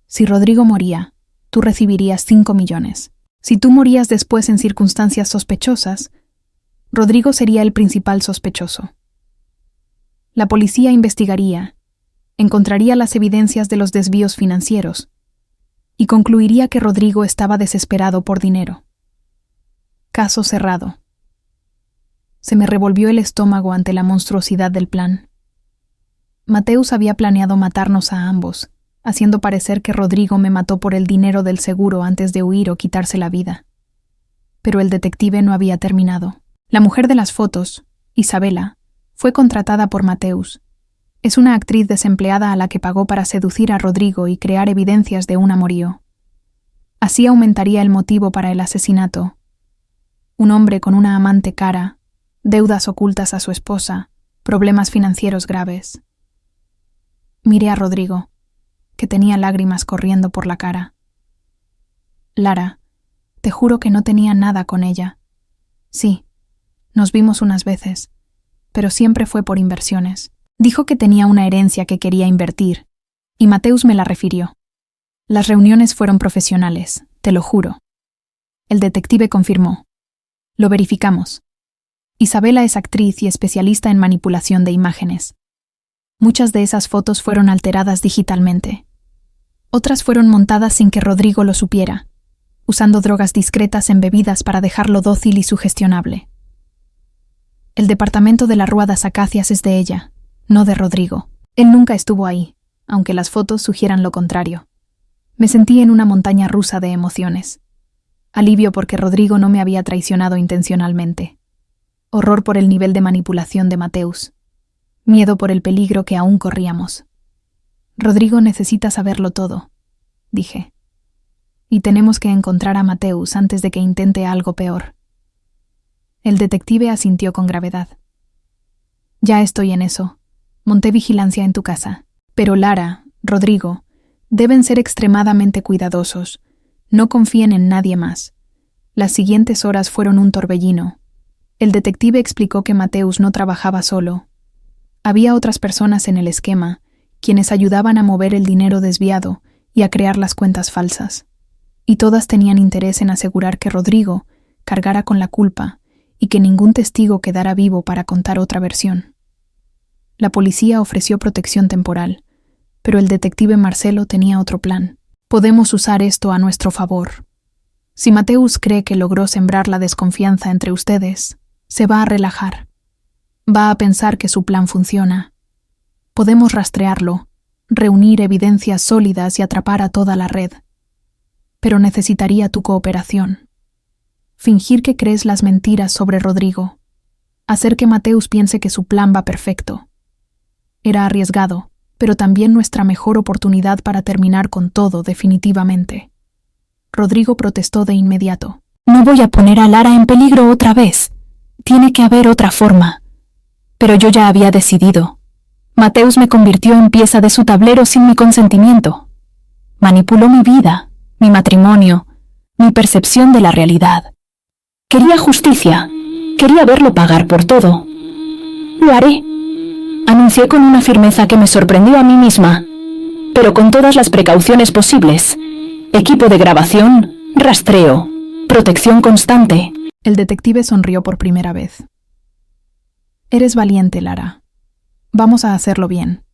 Si Rodrigo moría, tú recibirías 5 millones. Si tú morías después en circunstancias sospechosas, Rodrigo sería el principal sospechoso. La policía investigaría, encontraría las evidencias de los desvíos financieros, y concluiría que Rodrigo estaba desesperado por dinero. Caso cerrado. Se me revolvió el estómago ante la monstruosidad del plan. Mateus había planeado matarnos a ambos, haciendo parecer que Rodrigo me mató por el dinero del seguro antes de huir o quitarse la vida. Pero el detective no había terminado. La mujer de las fotos, Isabela, Fue contratada por Mateus. Es una actriz desempleada a la que pagó para seducir a Rodrigo y crear evidencias de un amorío. Así aumentaría el motivo para el asesinato. Un hombre con una amante cara, deudas ocultas a su esposa, problemas financieros graves. Miré a Rodrigo, que tenía lágrimas corriendo por la cara. Lara, te juro que no tenía nada con ella. Sí, nos vimos unas veces, pero siempre fue por inversiones. Dijo que tenía una herencia que quería invertir, y Mateus me la refirió. Las reuniones fueron profesionales, te lo juro. El detective confirmó. Lo verificamos. Isabela es actriz y especialista en manipulación de imágenes. Muchas de esas fotos fueron alteradas digitalmente. Otras fueron montadas sin que Rodrigo lo supiera, usando drogas discretas embebidas para dejarlo dócil y sugestionable. El departamento de la Rua das Acacias es de ella, no de Rodrigo. Él nunca estuvo ahí, aunque las fotos sugieran lo contrario. Me sentí en una montaña rusa de emociones. Alivio porque Rodrigo no me había traicionado intencionalmente. Horror por el nivel de manipulación de Mateus. Miedo por el peligro que aún corríamos. Rodrigo necesita saberlo todo, dije. Y tenemos que encontrar a Mateus antes de que intente algo peor. El detective asintió con gravedad. Ya estoy en eso. Monté vigilancia en tu casa. Pero Lara, Rodrigo, deben ser extremadamente cuidadosos. No confíen en nadie más. Las siguientes horas fueron un torbellino. El detective explicó que Mateus no trabajaba solo. Había otras personas en el esquema, quienes ayudaban a mover el dinero desviado y a crear las cuentas falsas. Y todas tenían interés en asegurar que Rodrigo cargara con la culpa y que ningún testigo quedara vivo para contar otra versión. La policía ofreció protección temporal, pero el detective Marcelo tenía otro plan. Podemos usar esto a nuestro favor. Si Mateus cree que logró sembrar la desconfianza entre ustedes, se va a relajar. Va a pensar que su plan funciona. Podemos rastrearlo, reunir evidencias sólidas y atrapar a toda la red. Pero necesitaría tu cooperación. Fingir que crees las mentiras sobre Rodrigo. Hacer que Mateus piense que su plan va perfecto. Era arriesgado, pero también nuestra mejor oportunidad para terminar con todo definitivamente. Rodrigo protestó de inmediato. No voy a poner a Lara en peligro otra vez. Tiene que haber otra forma. Pero yo ya había decidido. Mateus me convirtió en pieza de su tablero sin mi consentimiento. Manipuló mi vida, mi matrimonio, mi percepción de la realidad. Quería justicia. Quería verlo pagar por todo. Lo haré. Anuncié con una firmeza que me sorprendió a mí misma, pero con todas las precauciones posibles. Equipo de grabación, rastreo, protección constante. El detective sonrió por primera vez. Eres valiente, Lara. Vamos a hacerlo bien.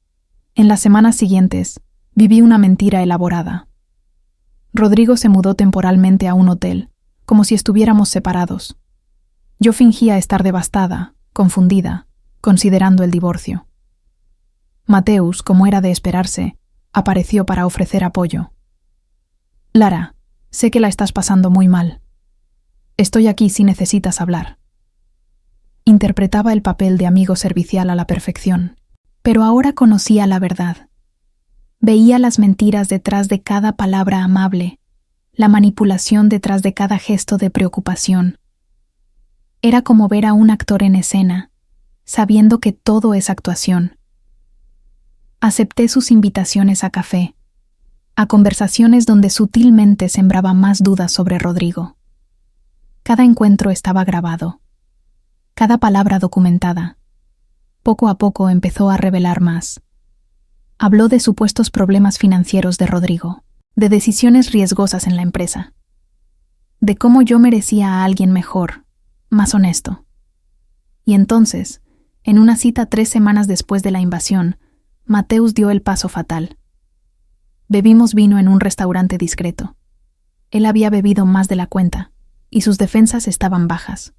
En las semanas siguientes, viví una mentira elaborada. Rodrigo se mudó temporalmente a un hotel, como si estuviéramos separados. Yo fingía estar devastada, confundida, considerando el divorcio. Mateus, como era de esperarse, apareció para ofrecer apoyo. Lara, sé que la estás pasando muy mal. Estoy aquí si necesitas hablar. Interpretaba el papel de amigo servicial a la perfección, pero ahora conocía la verdad. Veía las mentiras detrás de cada palabra amable, la manipulación detrás de cada gesto de preocupación. Era como ver a un actor en escena, sabiendo que todo es actuación. Acepté sus invitaciones a café, a conversaciones donde sutilmente sembraba más dudas sobre Rodrigo. Cada encuentro estaba grabado, cada palabra documentada. Poco a poco empezó a revelar más. Habló de supuestos problemas financieros de Rodrigo, de decisiones riesgosas en la empresa, de cómo yo merecía a alguien mejor, más honesto. Y entonces, en una cita 3 semanas después de la invasión, Mateus dio el paso fatal. Bebimos vino en un restaurante discreto. Él había bebido más de la cuenta, y sus defensas estaban bajas.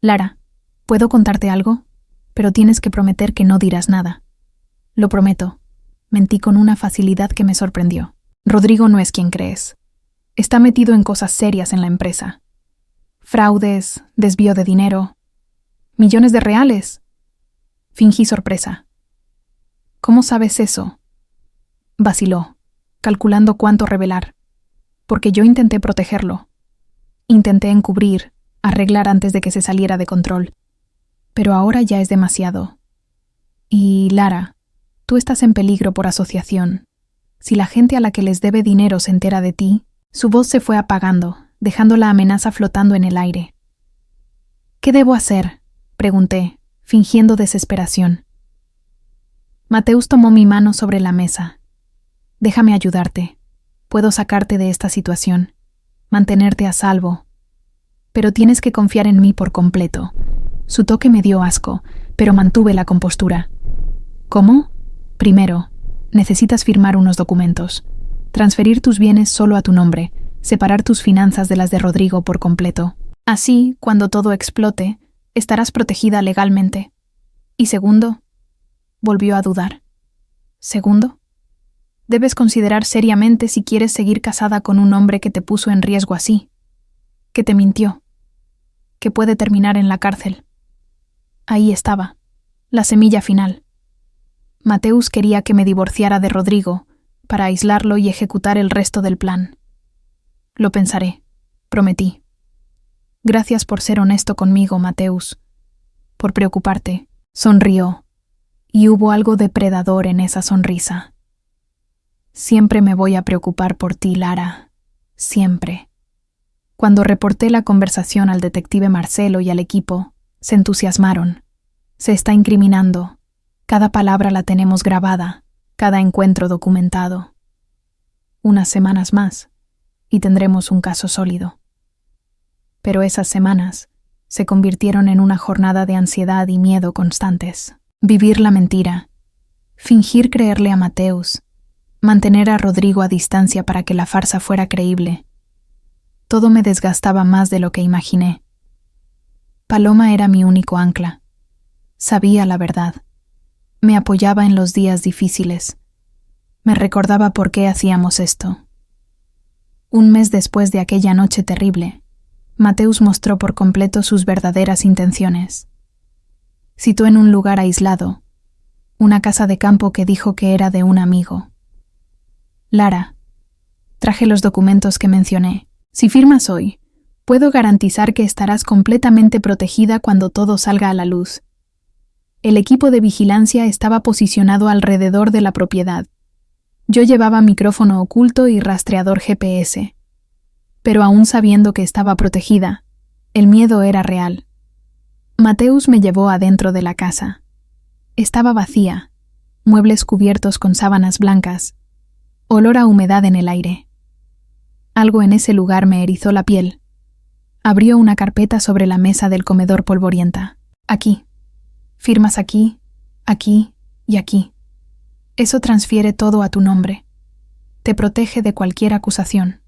Lara, ¿puedo contarte algo? Pero tienes que prometer que no dirás nada. Lo prometo. Mentí con una facilidad que me sorprendió. Rodrigo no es quien crees. Está metido en cosas serias en la empresa. Fraudes, desvío de dinero. Millones de reales. Fingí sorpresa. ¿Cómo sabes eso? Vaciló, calculando cuánto revelar. Porque yo intenté protegerlo. Intenté encubrir, arreglar antes de que se saliera de control. Pero ahora ya es demasiado. Y, Lara, tú estás en peligro por asociación. Si la gente a la que les debe dinero se entera de ti, su voz se fue apagando, dejando la amenaza flotando en el aire. ¿Qué debo hacer?, pregunté, fingiendo desesperación. Mateus tomó mi mano sobre la mesa. Déjame ayudarte. Puedo sacarte de esta situación, mantenerte a salvo. Pero tienes que confiar en mí por completo. Su toque me dio asco, pero mantuve la compostura. ¿Cómo? Primero, necesitas firmar unos documentos, transferir tus bienes solo a tu nombre, separar tus finanzas de las de Rodrigo por completo. Así, cuando todo explote, estarás protegida legalmente. Y segundo, volvió a dudar. ¿Segundo? Debes considerar seriamente si quieres seguir casada con un hombre que te puso en riesgo así, que te mintió, que puede terminar en la cárcel. Ahí estaba, la semilla final. Mateus quería que me divorciara de Rodrigo para aislarlo y ejecutar el resto del plan. Lo pensaré, prometí. Gracias por ser honesto conmigo, Mateus. Por preocuparte. Sonrió, y hubo algo depredador en esa sonrisa. Siempre me voy a preocupar por ti, Lara. Siempre. Cuando reporté la conversación al detective Marcelo y al equipo, se entusiasmaron. Se está incriminando. Cada palabra la tenemos grabada, cada encuentro documentado. Unas semanas más, y tendremos un caso sólido. Pero esas semanas se convirtieron en una jornada de ansiedad y miedo constantes. Vivir la mentira, fingir creerle a Mateus, mantener a Rodrigo a distancia para que la farsa fuera creíble. Todo me desgastaba más de lo que imaginé. Paloma era mi único ancla. Sabía la verdad. Me apoyaba en los días difíciles. Me recordaba por qué hacíamos esto. Un mes después de aquella noche terrible, Mateus mostró por completo sus verdaderas intenciones. Citó en un lugar aislado, una casa de campo que dijo que era de un amigo. Lara, traje los documentos que mencioné. Si firmas hoy, puedo garantizar que estarás completamente protegida cuando todo salga a la luz. El equipo de vigilancia estaba posicionado alrededor de la propiedad. Yo llevaba micrófono oculto y rastreador GPS. Pero aún sabiendo que estaba protegida, el miedo era real. Mateus me llevó adentro de la casa. Estaba vacía, muebles cubiertos con sábanas blancas, olor a humedad en el aire. Algo en ese lugar me erizó la piel. Abrió una carpeta sobre la mesa del comedor polvorienta. Aquí. Firmas aquí, aquí y aquí. Eso transfiere todo a tu nombre. Te protege de cualquier acusación.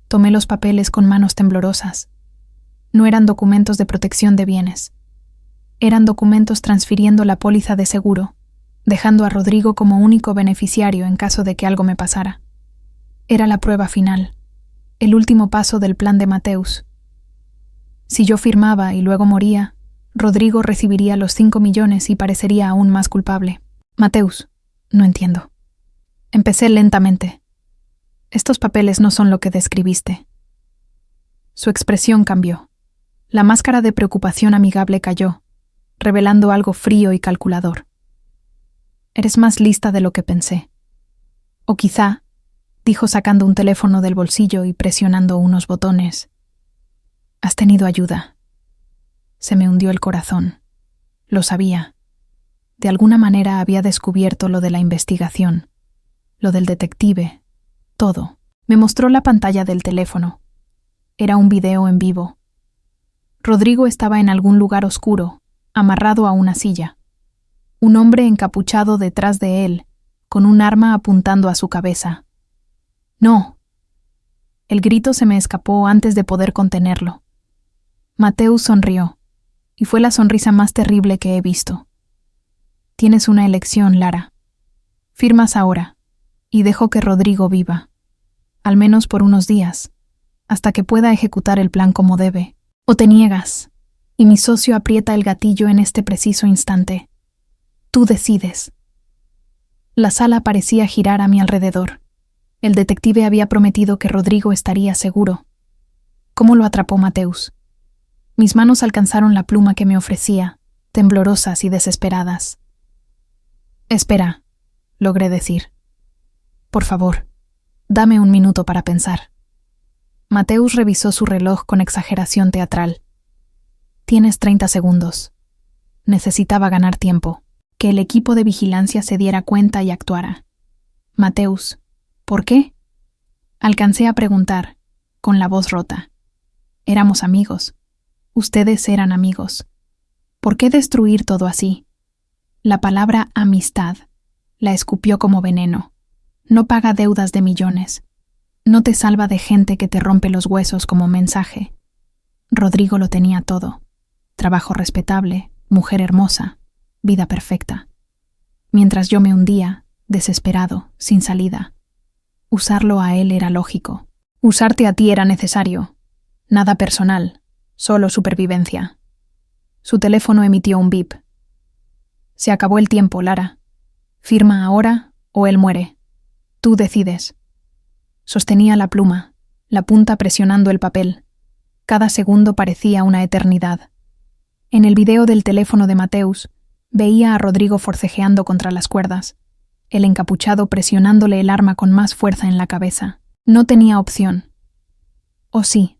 Tomé los papeles con manos temblorosas. No eran documentos de protección de bienes. Eran documentos transfiriendo la póliza de seguro, dejando a Rodrigo como único beneficiario en caso de que algo me pasara. Era la prueba final, el último paso del plan de Mateus. Si yo firmaba y luego moría, Rodrigo recibiría los 5 millones y parecería aún más culpable. Mateus, no entiendo. Empecé lentamente. Estos papeles no son lo que describiste. Su expresión cambió. La máscara de preocupación amigable cayó, revelando algo frío y calculador. Eres más lista de lo que pensé. O quizá, dijo sacando un teléfono del bolsillo y presionando unos botones, has tenido ayuda. Se me hundió el corazón. Lo sabía. De alguna manera había descubierto lo de la investigación, lo del detective, todo. Me mostró la pantalla del teléfono. Era un video en vivo. Rodrigo estaba en algún lugar oscuro, amarrado a una silla. Un hombre encapuchado detrás de él, con un arma apuntando a su cabeza. ¡No! El grito se me escapó antes de poder contenerlo. Mateus sonrió, y fue la sonrisa más terrible que he visto. Tienes una elección, Lara. Firmas ahora, y dejo que Rodrigo viva. Al menos por unos días, hasta que pueda ejecutar el plan como debe. O te niegas, y mi socio aprieta el gatillo en este preciso instante. Tú decides. La sala parecía girar a mi alrededor. El detective había prometido que Rodrigo estaría seguro. ¿Cómo lo atrapó Mateus? Mis manos alcanzaron la pluma que me ofrecía, temblorosas y desesperadas. Espera, logré decir. Por favor, dame un minuto para pensar. Mateus revisó su reloj con exageración teatral. Tienes 30 segundos. Necesitaba ganar tiempo, que el equipo de vigilancia se diera cuenta y actuara. Mateus, ¿por qué? Alcancé a preguntar, con la voz rota. Éramos amigos. Ustedes eran amigos. ¿Por qué destruir todo así? La palabra amistad la escupió como veneno. No paga deudas de millones. No te salva de gente que te rompe los huesos como mensaje. Rodrigo lo tenía todo. Trabajo respetable, mujer hermosa, vida perfecta. Mientras yo me hundía, desesperado, sin salida. Usarlo a él era lógico. Usarte a ti era necesario. Nada personal, solo supervivencia. Su teléfono emitió un bip. Se acabó el tiempo, Lara. Firma ahora o él muere. Tú decides. Sostenía la pluma, la punta presionando el papel. Cada segundo parecía una eternidad. En el video del teléfono de Mateus, veía a Rodrigo forcejeando contra las cuerdas, el encapuchado presionándole el arma con más fuerza en la cabeza. No tenía opción. ¿O sí?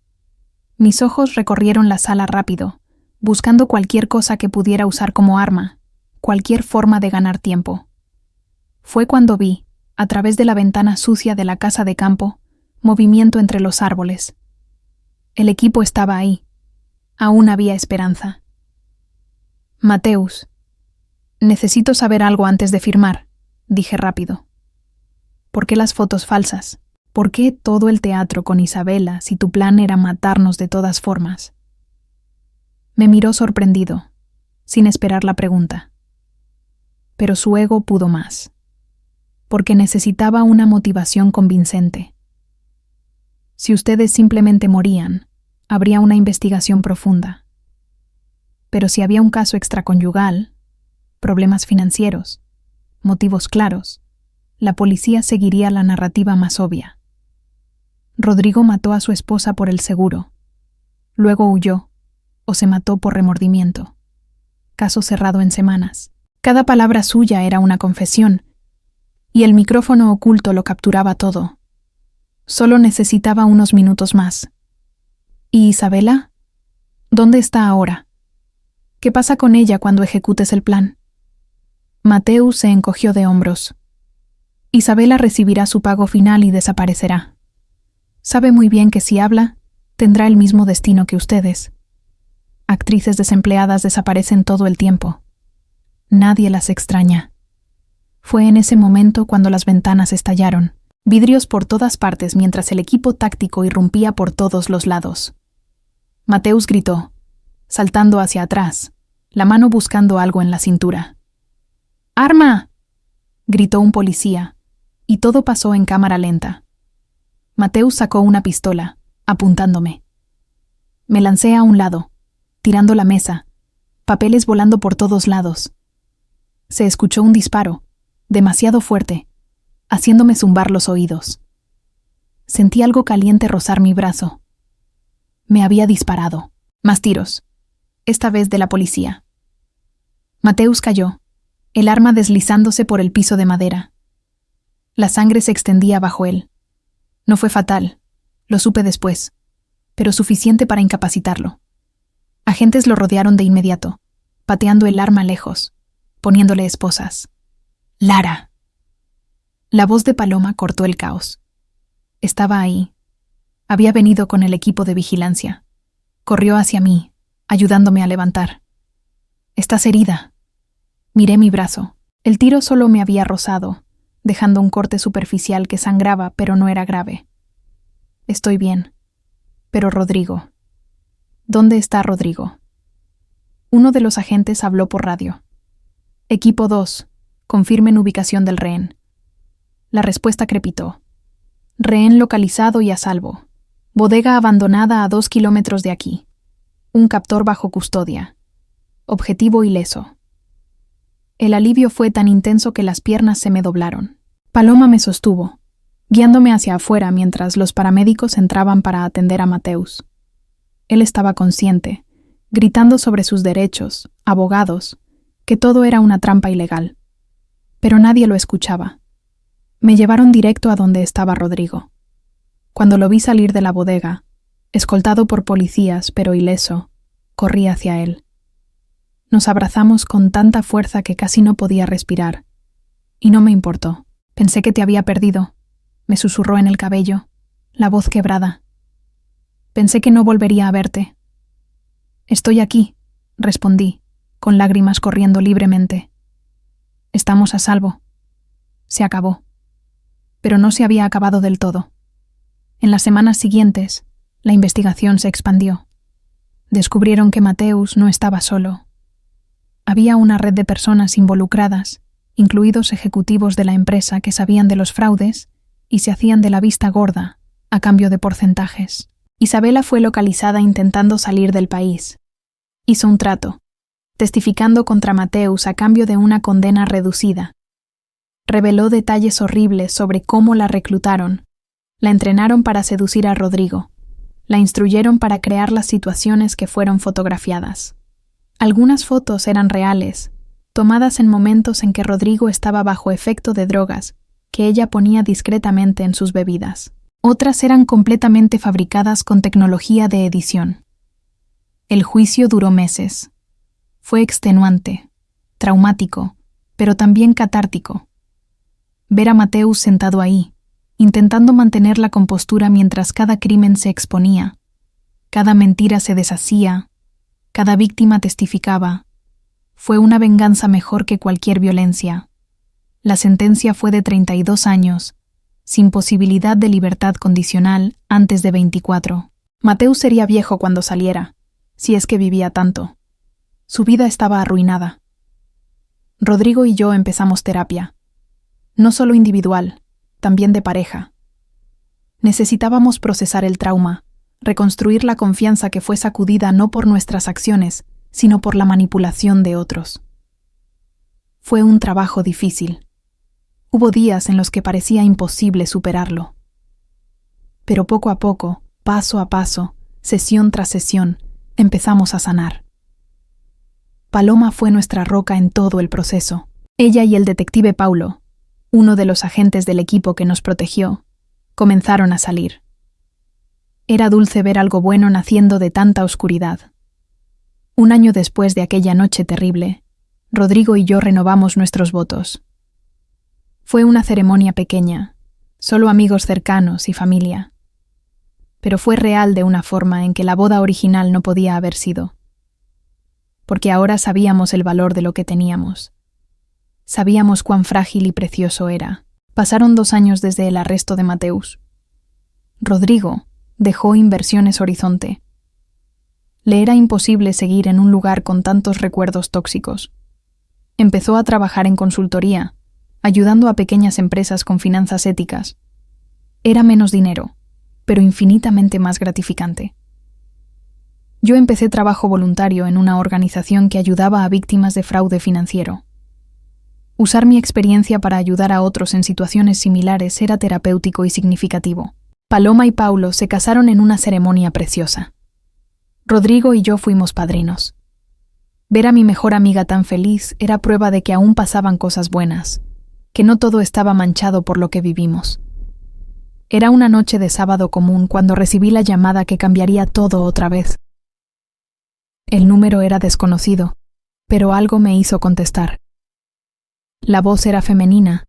Mis ojos recorrieron la sala rápido, buscando cualquier cosa que pudiera usar como arma, cualquier forma de ganar tiempo. Fue cuando vi, a través de la ventana sucia de la casa de campo, movimiento entre los árboles. El equipo estaba ahí. Aún había esperanza. Mateus, necesito saber algo antes de firmar, dije rápido. ¿Por qué las fotos falsas? ¿Por qué todo el teatro con Isabela si tu plan era matarnos de todas formas? Me miró sorprendido, sin esperar la pregunta. Pero su ego pudo más, porque necesitaba una motivación convincente. Si ustedes simplemente morían, habría una investigación profunda. Pero si había un caso extraconyugal, problemas financieros, motivos claros, la policía seguiría la narrativa más obvia. Rodrigo mató a su esposa por el seguro. Luego huyó, o se mató por remordimiento. Caso cerrado en semanas. Cada palabra suya era una confesión, y el micrófono oculto lo capturaba todo. Solo necesitaba unos minutos más. ¿Y Isabela? ¿Dónde está ahora? ¿Qué pasa con ella cuando ejecutes el plan? Mateus se encogió de hombros. Isabela recibirá su pago final y desaparecerá. Sabe muy bien que si habla, tendrá el mismo destino que ustedes. Actrices desempleadas desaparecen todo el tiempo. Nadie las extraña. Fue en ese momento cuando las ventanas estallaron, vidrios por todas partes mientras el equipo táctico irrumpía por todos los lados. Mateus gritó, saltando hacia atrás, la mano buscando algo en la cintura. ¡Arma!, gritó un policía, y todo pasó en cámara lenta. Mateus sacó una pistola, apuntándome. Me lancé a un lado, tirando la mesa, papeles volando por todos lados. Se escuchó un disparo, demasiado fuerte, haciéndome zumbar los oídos. Sentí algo caliente rozar mi brazo. Me había disparado. Más tiros, esta vez de la policía. Mateus cayó, el arma deslizándose por el piso de madera. La sangre se extendía bajo él. No fue fatal, lo supe después, pero suficiente para incapacitarlo. Agentes lo rodearon de inmediato, pateando el arma lejos, poniéndole esposas. ¡Lara! La voz de Paloma cortó el caos. Estaba ahí. Había venido con el equipo de vigilancia. Corrió hacia mí, ayudándome a levantar. «¿Estás herida?» Miré mi brazo. El tiro solo me había rozado, dejando un corte superficial que sangraba, pero no era grave. «Estoy bien. Pero Rodrigo. ¿Dónde está Rodrigo?» Uno de los agentes habló por radio. «Equipo 2, confirmen ubicación del rehén». La respuesta crepitó. «Rehén localizado y a salvo. Bodega abandonada a 2 kilómetros de aquí». Un captor bajo custodia. Objetivo ileso. El alivio fue tan intenso que las piernas se me doblaron. Paloma me sostuvo, guiándome hacia afuera mientras los paramédicos entraban para atender a Mateus. Él estaba consciente, gritando sobre sus derechos, abogados, que todo era una trampa ilegal. Pero nadie lo escuchaba. Me llevaron directo a donde estaba Rodrigo. Cuando lo vi salir de la bodega, escoltado por policías pero ileso, corrí hacia él. Nos abrazamos con tanta fuerza que casi no podía respirar. Y no me importó. Pensé que te había perdido. Me susurró en el cabello, la voz quebrada. Pensé que no volvería a verte. Estoy aquí, respondí, con lágrimas corriendo libremente. Estamos a salvo. Se acabó. Pero no se había acabado del todo. En las semanas siguientes, la investigación se expandió. Descubrieron que Mateus no estaba solo. Había una red de personas involucradas, incluidos ejecutivos de la empresa que sabían de los fraudes y se hacían de la vista gorda, a cambio de porcentajes. Isabela fue localizada intentando salir del país. Hizo un trato, testificando contra Mateus a cambio de una condena reducida. Reveló detalles horribles sobre cómo la reclutaron. La entrenaron para seducir a Rodrigo. La instruyeron para crear las situaciones que fueron fotografiadas. Algunas fotos eran reales, tomadas en momentos en que Rodrigo estaba bajo efecto de drogas, que ella ponía discretamente en sus bebidas. Otras eran completamente fabricadas con tecnología de edición. El juicio duró meses. Fue extenuante, traumático, pero también catártico. Ver a Mateus sentado ahí, intentando mantener la compostura mientras cada crimen se exponía, cada mentira se deshacía, cada víctima testificaba, fue una venganza mejor que cualquier violencia. La sentencia fue de 32 años, sin posibilidad de libertad condicional antes de 24. Mateus sería viejo cuando saliera, si es que vivía tanto. Su vida estaba arruinada. Rodrigo y yo empezamos terapia. No solo individual, también de pareja. Necesitábamos procesar el trauma, reconstruir la confianza que fue sacudida no por nuestras acciones, sino por la manipulación de otros. Fue un trabajo difícil. Hubo días en los que parecía imposible superarlo. Pero poco a poco, paso a paso, sesión tras sesión, empezamos a sanar. Paloma fue nuestra roca en todo el proceso. Ella y el detective Paulo, uno de los agentes del equipo que nos protegió, comenzaron a salir. Era dulce ver algo bueno naciendo de tanta oscuridad. Un año después de aquella noche terrible, Rodrigo y yo renovamos nuestros votos. Fue una ceremonia pequeña, solo amigos cercanos y familia. Pero fue real de una forma en que la boda original no podía haber sido. Porque ahora sabíamos el valor de lo que teníamos. Sabíamos cuán frágil y precioso era. Pasaron 2 años desde el arresto de Mateus. Rodrigo dejó Inversiones Horizonte. Le era imposible seguir en un lugar con tantos recuerdos tóxicos. Empezó a trabajar en consultoría, ayudando a pequeñas empresas con finanzas éticas. Era menos dinero, pero infinitamente más gratificante. Yo empecé trabajo voluntario en una organización que ayudaba a víctimas de fraude financiero. Usar mi experiencia para ayudar a otros en situaciones similares era terapéutico y significativo. Paloma y Paulo se casaron en una ceremonia preciosa. Rodrigo y yo fuimos padrinos. Ver a mi mejor amiga tan feliz era prueba de que aún pasaban cosas buenas, que no todo estaba manchado por lo que vivimos. Era una noche de sábado común cuando recibí la llamada que cambiaría todo otra vez. El número era desconocido, pero algo me hizo contestar. La voz era femenina,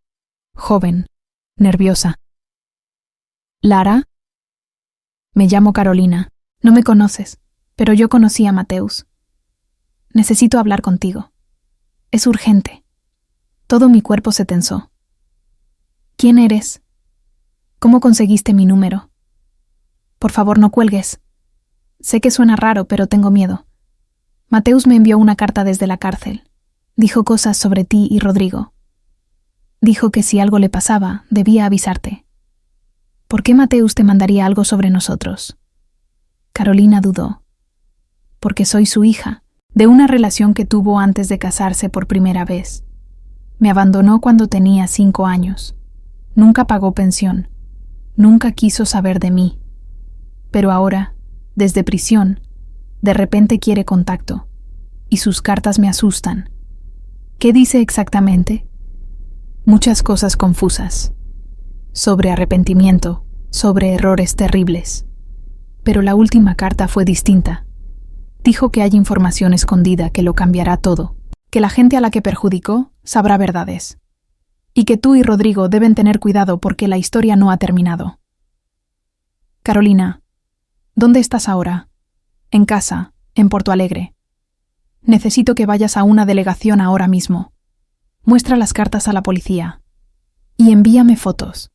joven, nerviosa. ¿Lara? Me llamo Carolina. No me conoces, pero yo conocí a Mateus. Necesito hablar contigo. Es urgente. Todo mi cuerpo se tensó. ¿Quién eres? ¿Cómo conseguiste mi número? Por favor, no cuelgues. Sé que suena raro, pero tengo miedo. Mateus me envió una carta desde la cárcel. Dijo cosas sobre ti y Rodrigo. Dijo que si algo le pasaba, debía avisarte. ¿Por qué Mateus te mandaría algo sobre nosotros? Carolina dudó. porque soy su hija, de una relación que tuvo antes de casarse por primera vez. Me abandonó cuando tenía 5 años. Nunca pagó pensión. Nunca quiso saber de mí. Pero ahora, desde prisión, de repente quiere contacto, y sus cartas me asustan. ¿Qué dice exactamente? Muchas cosas confusas. Sobre arrepentimiento, sobre errores terribles. Pero la última carta fue distinta. Dijo que hay información escondida que lo cambiará todo, que la gente a la que perjudicó sabrá verdades, y que tú y Rodrigo deben tener cuidado porque la historia no ha terminado. Carolina, ¿dónde estás ahora? En casa, en Porto Alegre. Necesito que vayas a una delegación ahora mismo. Muestra las cartas a la policía. Y envíame fotos.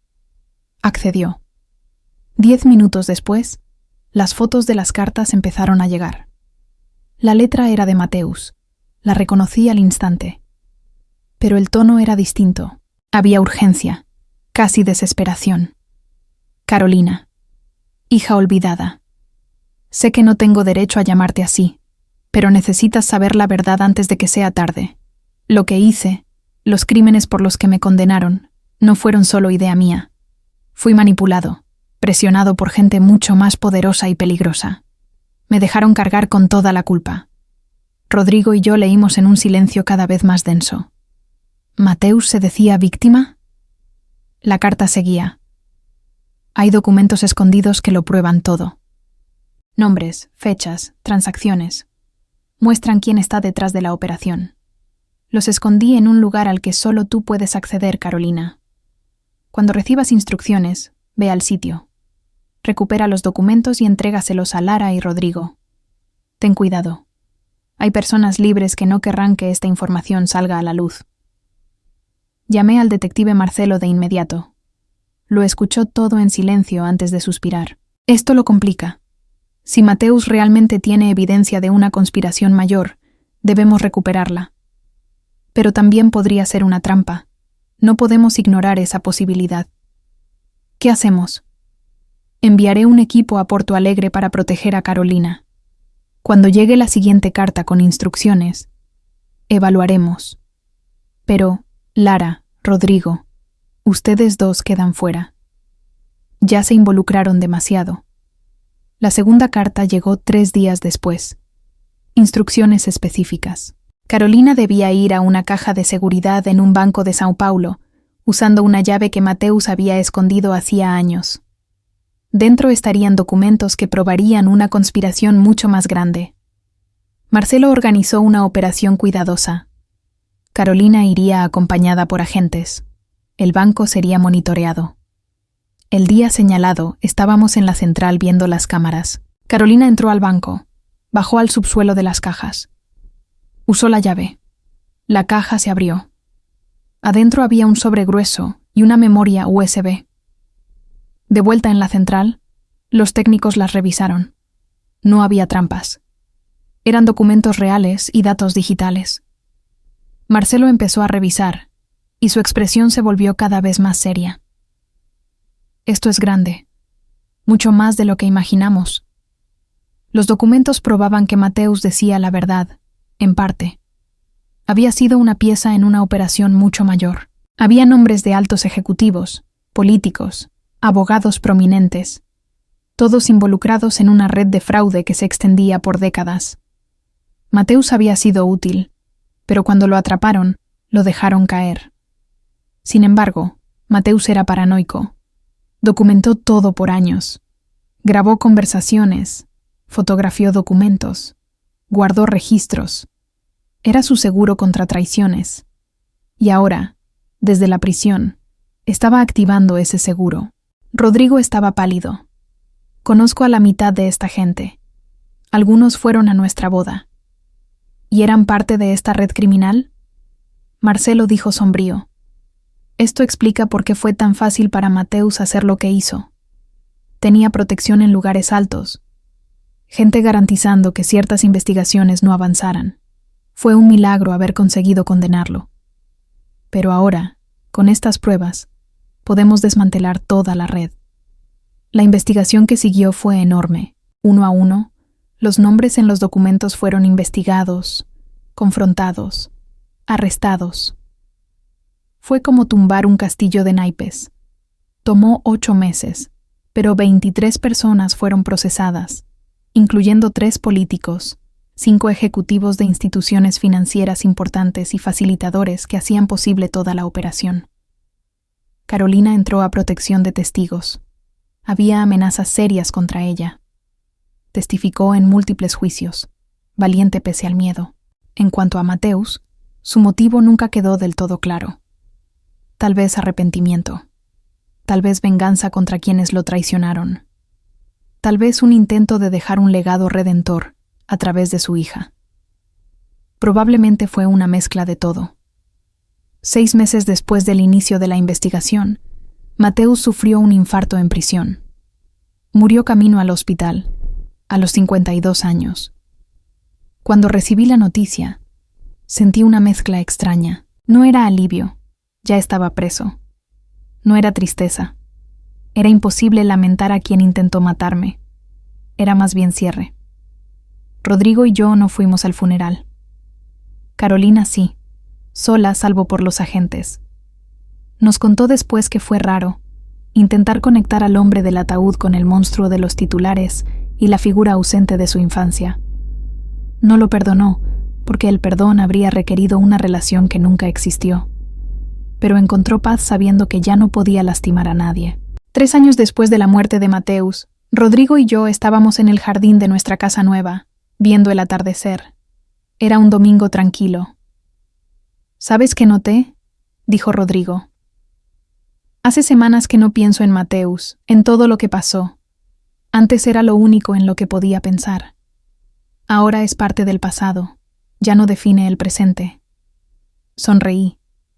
Accedió. 10 minutos después, las fotos de las cartas empezaron a llegar. La letra era de Mateus. La reconocí al instante. Pero el tono era distinto. Había urgencia, casi desesperación. Carolina, hija olvidada. Sé que no tengo derecho a llamarte así, pero necesitas saber la verdad antes de que sea tarde. Lo que hice, los crímenes por los que me condenaron, no fueron solo idea mía. Fui manipulado, presionado por gente mucho más poderosa y peligrosa. Me dejaron cargar con toda la culpa. Rodrigo y yo leímos en un silencio cada vez más denso. ¿Mateus se decía víctima? La carta seguía. Hay documentos escondidos que lo prueban todo. Nombres, fechas, transacciones. Muestran quién está detrás de la operación. Los escondí en un lugar al que solo tú puedes acceder, Carolina. Cuando recibas instrucciones, ve al sitio. Recupera los documentos y entrégaselos a Lara y Rodrigo. Ten cuidado. Hay personas libres que no querrán que esta información salga a la luz. Llamé al detective Marcelo de inmediato. Lo escuchó todo en silencio antes de suspirar. Esto lo complica. Si Mateus realmente tiene evidencia de una conspiración mayor, debemos recuperarla. Pero también podría ser una trampa. No podemos ignorar esa posibilidad. ¿Qué hacemos? Enviaré un equipo a Porto Alegre para proteger a Carolina. Cuando llegue la siguiente carta con instrucciones, evaluaremos. Pero, Lara, Rodrigo, ustedes dos quedan fuera. Ya se involucraron demasiado. La segunda carta llegó 3 días después. Instrucciones específicas. Carolina debía ir a una caja de seguridad en un banco de São Paulo, usando una llave que Mateus había escondido hacía años. Dentro estarían documentos que probarían una conspiración mucho más grande. Marcelo organizó una operación cuidadosa. Carolina iría acompañada por agentes. El banco sería monitoreado. El día señalado estábamos en la central viendo las cámaras. Carolina entró al banco, bajó al subsuelo de las cajas. Usó la llave. La caja se abrió. Adentro había un sobre grueso y una memoria USB. De vuelta en la central, los técnicos las revisaron. No había trampas. Eran documentos reales y datos digitales. Marcelo empezó a revisar, y su expresión se volvió cada vez más seria. Esto es grande, mucho más de lo que imaginamos. Los documentos probaban que Mateus decía la verdad, en parte. Había sido una pieza en una operación mucho mayor. Había nombres de altos ejecutivos, políticos, abogados prominentes, todos involucrados en una red de fraude que se extendía por décadas. Mateus había sido útil, pero cuando lo atraparon, lo dejaron caer. Sin embargo, Mateus era paranoico. Documentó todo por años. Grabó conversaciones, fotografió documentos, guardó registros. Era su seguro contra traiciones. Y ahora, desde la prisión, estaba activando ese seguro. Rodrigo estaba pálido. Conozco a la mitad de esta gente. Algunos fueron a nuestra boda. ¿Y eran parte de esta red criminal? Marcelo dijo sombrío. Esto explica por qué fue tan fácil para Mateus hacer lo que hizo. Tenía protección en lugares altos. Gente garantizando que ciertas investigaciones no avanzaran. Fue un milagro haber conseguido condenarlo. Pero ahora, con estas pruebas, podemos desmantelar toda la red. La investigación que siguió fue enorme. 1 a 1, Los nombres en los documentos fueron investigados, confrontados, arrestados. Fue como tumbar un castillo de naipes. Tomó 8 meses, pero 23 personas fueron procesadas, incluyendo 3 políticos, 5 ejecutivos de instituciones financieras importantes y facilitadores que hacían posible toda la operación. Carolina entró a protección de testigos. Había amenazas serias contra ella. Testificó en múltiples juicios, valiente pese al miedo. En cuanto a Mateus, su motivo nunca quedó del todo claro. Tal vez arrepentimiento. Tal vez venganza contra quienes lo traicionaron. Tal vez un intento de dejar un legado redentor a través de su hija. Probablemente fue una mezcla de todo. 6 meses después del inicio de la investigación, Mateus sufrió un infarto en prisión. Murió camino al hospital, a los 52 años. Cuando recibí la noticia, sentí una mezcla extraña. No era alivio, ya estaba preso. No era tristeza. Era imposible lamentar a quien intentó matarme. Era más bien cierre. Rodrigo y yo no fuimos al funeral. Carolina sí, sola salvo por los agentes. Nos contó después que fue raro intentar conectar al hombre del ataúd con el monstruo de los titulares y la figura ausente de su infancia. No lo perdonó, porque el perdón habría requerido una relación que nunca existió. Pero encontró paz sabiendo que ya no podía lastimar a nadie. 3 años después de la muerte de Mateus, Rodrigo y yo estábamos en el jardín de nuestra casa nueva, viendo el atardecer. Era un domingo tranquilo. ¿Sabes qué noté?, dijo Rodrigo. Hace semanas que no pienso en Mateus, en todo lo que pasó. Antes era lo único en lo que podía pensar. Ahora es parte del pasado, ya no define el presente. Sonreí,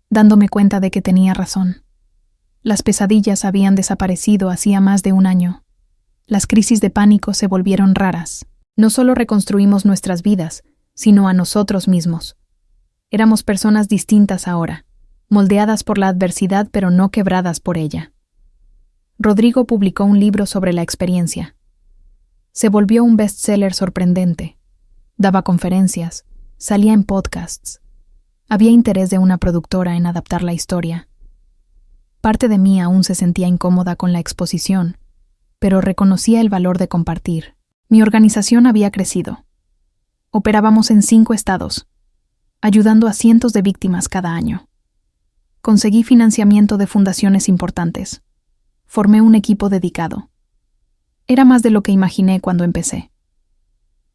dándome cuenta de que tenía razón. Las pesadillas habían desaparecido hacía más de 1 año. Las crisis de pánico se volvieron raras. No solo reconstruimos nuestras vidas, sino a nosotros mismos. Éramos personas distintas ahora, moldeadas por la adversidad pero no quebradas por ella. Rodrigo publicó un libro sobre la experiencia. Se volvió un bestseller sorprendente. Daba conferencias, salía en podcasts. Había interés de una productora en adaptar la historia. Parte de mí aún se sentía incómoda con la exposición, pero reconocía el valor de compartir. Mi organización había crecido. Operábamos en 5 estados, ayudando a cientos de víctimas cada año. Conseguí financiamiento de fundaciones importantes. Formé un equipo dedicado. Era más de lo que imaginé cuando empecé.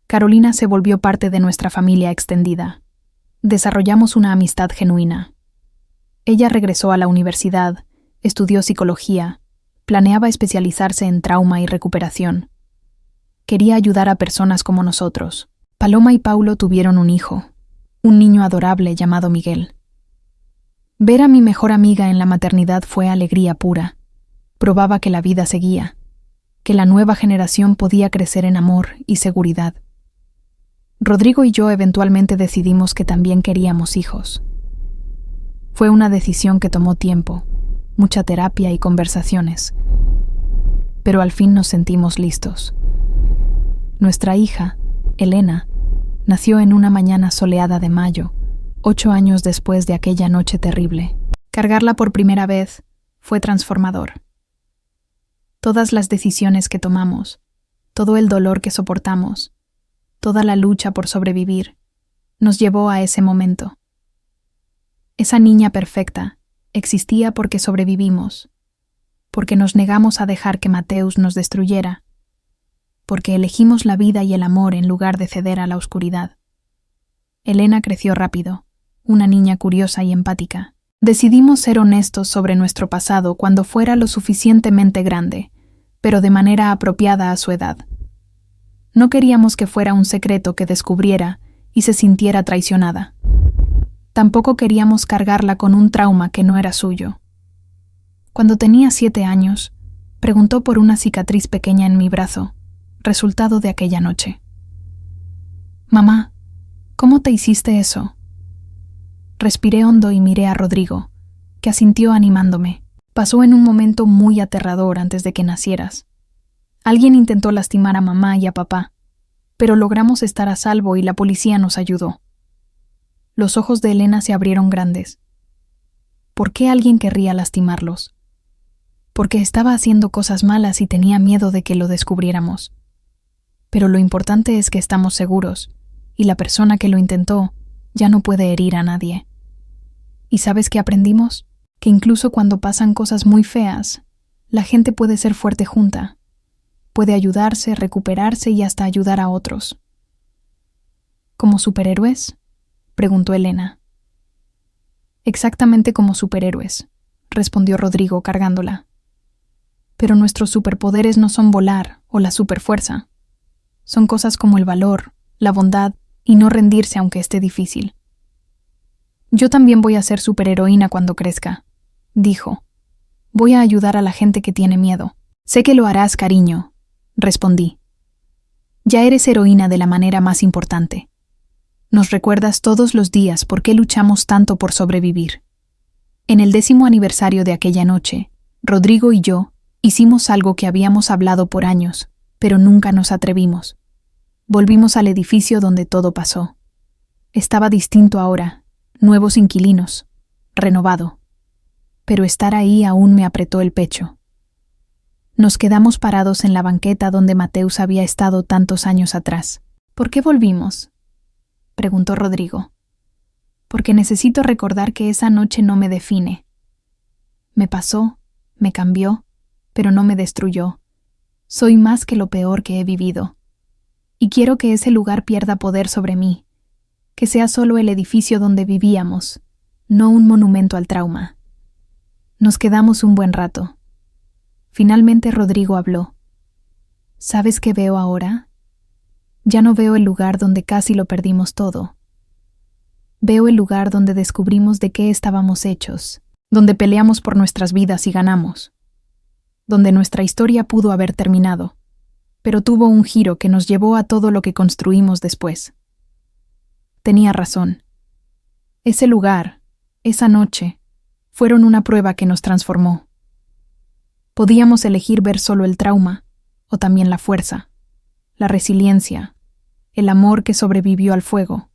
Carolina se volvió parte de nuestra familia extendida. Desarrollamos una amistad genuina. Ella regresó a la universidad, estudió psicología, planeaba especializarse en trauma y recuperación. Quería ayudar a personas como nosotros. Paloma y Paulo tuvieron un hijo, un niño adorable llamado Miguel. Ver a mi mejor amiga en la maternidad fue alegría pura. Probaba que la vida seguía, que la nueva generación podía crecer en amor y seguridad. Rodrigo y yo eventualmente decidimos que también queríamos hijos. Fue una decisión que tomó tiempo, mucha terapia y conversaciones. Pero al fin nos sentimos listos. Nuestra hija, Elena, nació en una mañana soleada de mayo, 8 años después de aquella noche terrible. Cargarla por primera vez fue transformador. Todas las decisiones que tomamos, todo el dolor que soportamos, toda la lucha por sobrevivir, nos llevó a ese momento. Esa niña perfecta existía porque sobrevivimos, porque nos negamos a dejar que Mateus nos destruyera, porque elegimos la vida y el amor en lugar de ceder a la oscuridad. Elena creció rápido, una niña curiosa y empática. Decidimos ser honestos sobre nuestro pasado cuando fuera lo suficientemente grande, pero de manera apropiada a su edad. No queríamos que fuera un secreto que descubriera y se sintiera traicionada. Tampoco queríamos cargarla con un trauma que no era suyo. Cuando tenía 7 años, preguntó por una cicatriz pequeña en mi brazo, resultado de aquella noche. «Mamá, ¿cómo te hiciste eso?» Respiré hondo y miré a Rodrigo, que asintió animándome. Pasó en un momento muy aterrador antes de que nacieras. Alguien intentó lastimar a mamá y a papá, pero logramos estar a salvo y la policía nos ayudó. Los ojos de Elena se abrieron grandes. ¿Por qué alguien querría lastimarlos? Porque estaba haciendo cosas malas y tenía miedo de que lo descubriéramos. Pero lo importante es que estamos seguros, y la persona que lo intentó ya no puede herir a nadie. ¿Y sabes qué aprendimos? Que incluso cuando pasan cosas muy feas, la gente puede ser fuerte junta. Puede ayudarse, recuperarse y hasta ayudar a otros. ¿Como superhéroes?, preguntó Elena. Exactamente como superhéroes, respondió Rodrigo cargándola. Pero nuestros superpoderes no son volar o la superfuerza. Son cosas como el valor, la bondad y no rendirse aunque esté difícil. Yo también voy a ser superheroína cuando crezca, dijo. Voy a ayudar a la gente que tiene miedo. Sé que lo harás, cariño, respondí. Ya eres heroína de la manera más importante. Nos recuerdas todos los días por qué luchamos tanto por sobrevivir. En el 10º aniversario de aquella noche, Rodrigo y yo hicimos algo que habíamos hablado por años, pero nunca nos atrevimos. Volvimos al edificio donde todo pasó. Estaba distinto ahora, nuevos inquilinos, renovado. Pero estar ahí aún me apretó el pecho. Nos quedamos parados en la banqueta donde Mateus había estado tantos años atrás. ¿Por qué volvimos?, preguntó Rodrigo. Porque necesito recordar que esa noche no me define. Me pasó, me cambió, pero no me destruyó. Soy más que lo peor que he vivido. Y quiero que ese lugar pierda poder sobre mí, que sea solo el edificio donde vivíamos, no un monumento al trauma. Nos quedamos un buen rato. Finalmente Rodrigo habló. ¿Sabes qué veo ahora? Ya no veo el lugar donde casi lo perdimos todo. Veo el lugar donde descubrimos de qué estábamos hechos, donde peleamos por nuestras vidas y ganamos, donde nuestra historia pudo haber terminado, pero tuvo un giro que nos llevó a todo lo que construimos después. Tenía razón. Ese lugar, esa noche, fueron una prueba que nos transformó. Podíamos elegir ver solo el trauma, o también la fuerza, la resiliencia, el amor que sobrevivió al fuego.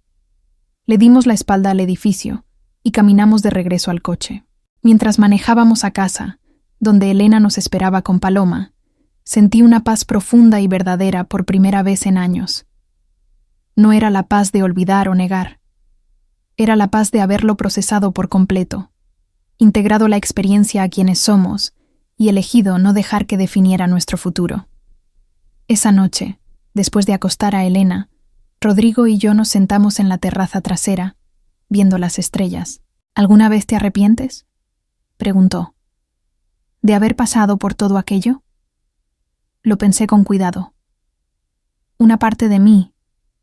Le dimos la espalda al edificio y caminamos de regreso al coche. Mientras manejábamos a casa, donde Elena nos esperaba con Paloma, sentí una paz profunda y verdadera por primera vez en años. No era la paz de olvidar o negar. Era la paz de haberlo procesado por completo, integrado la experiencia a quienes somos y elegido no dejar que definiera nuestro futuro. Esa noche, después de acostar a Elena, Rodrigo y yo nos sentamos en la terraza trasera, viendo las estrellas. ¿Alguna vez te arrepientes?, preguntó. ¿De haber pasado por todo aquello? Lo pensé con cuidado. Una parte de mí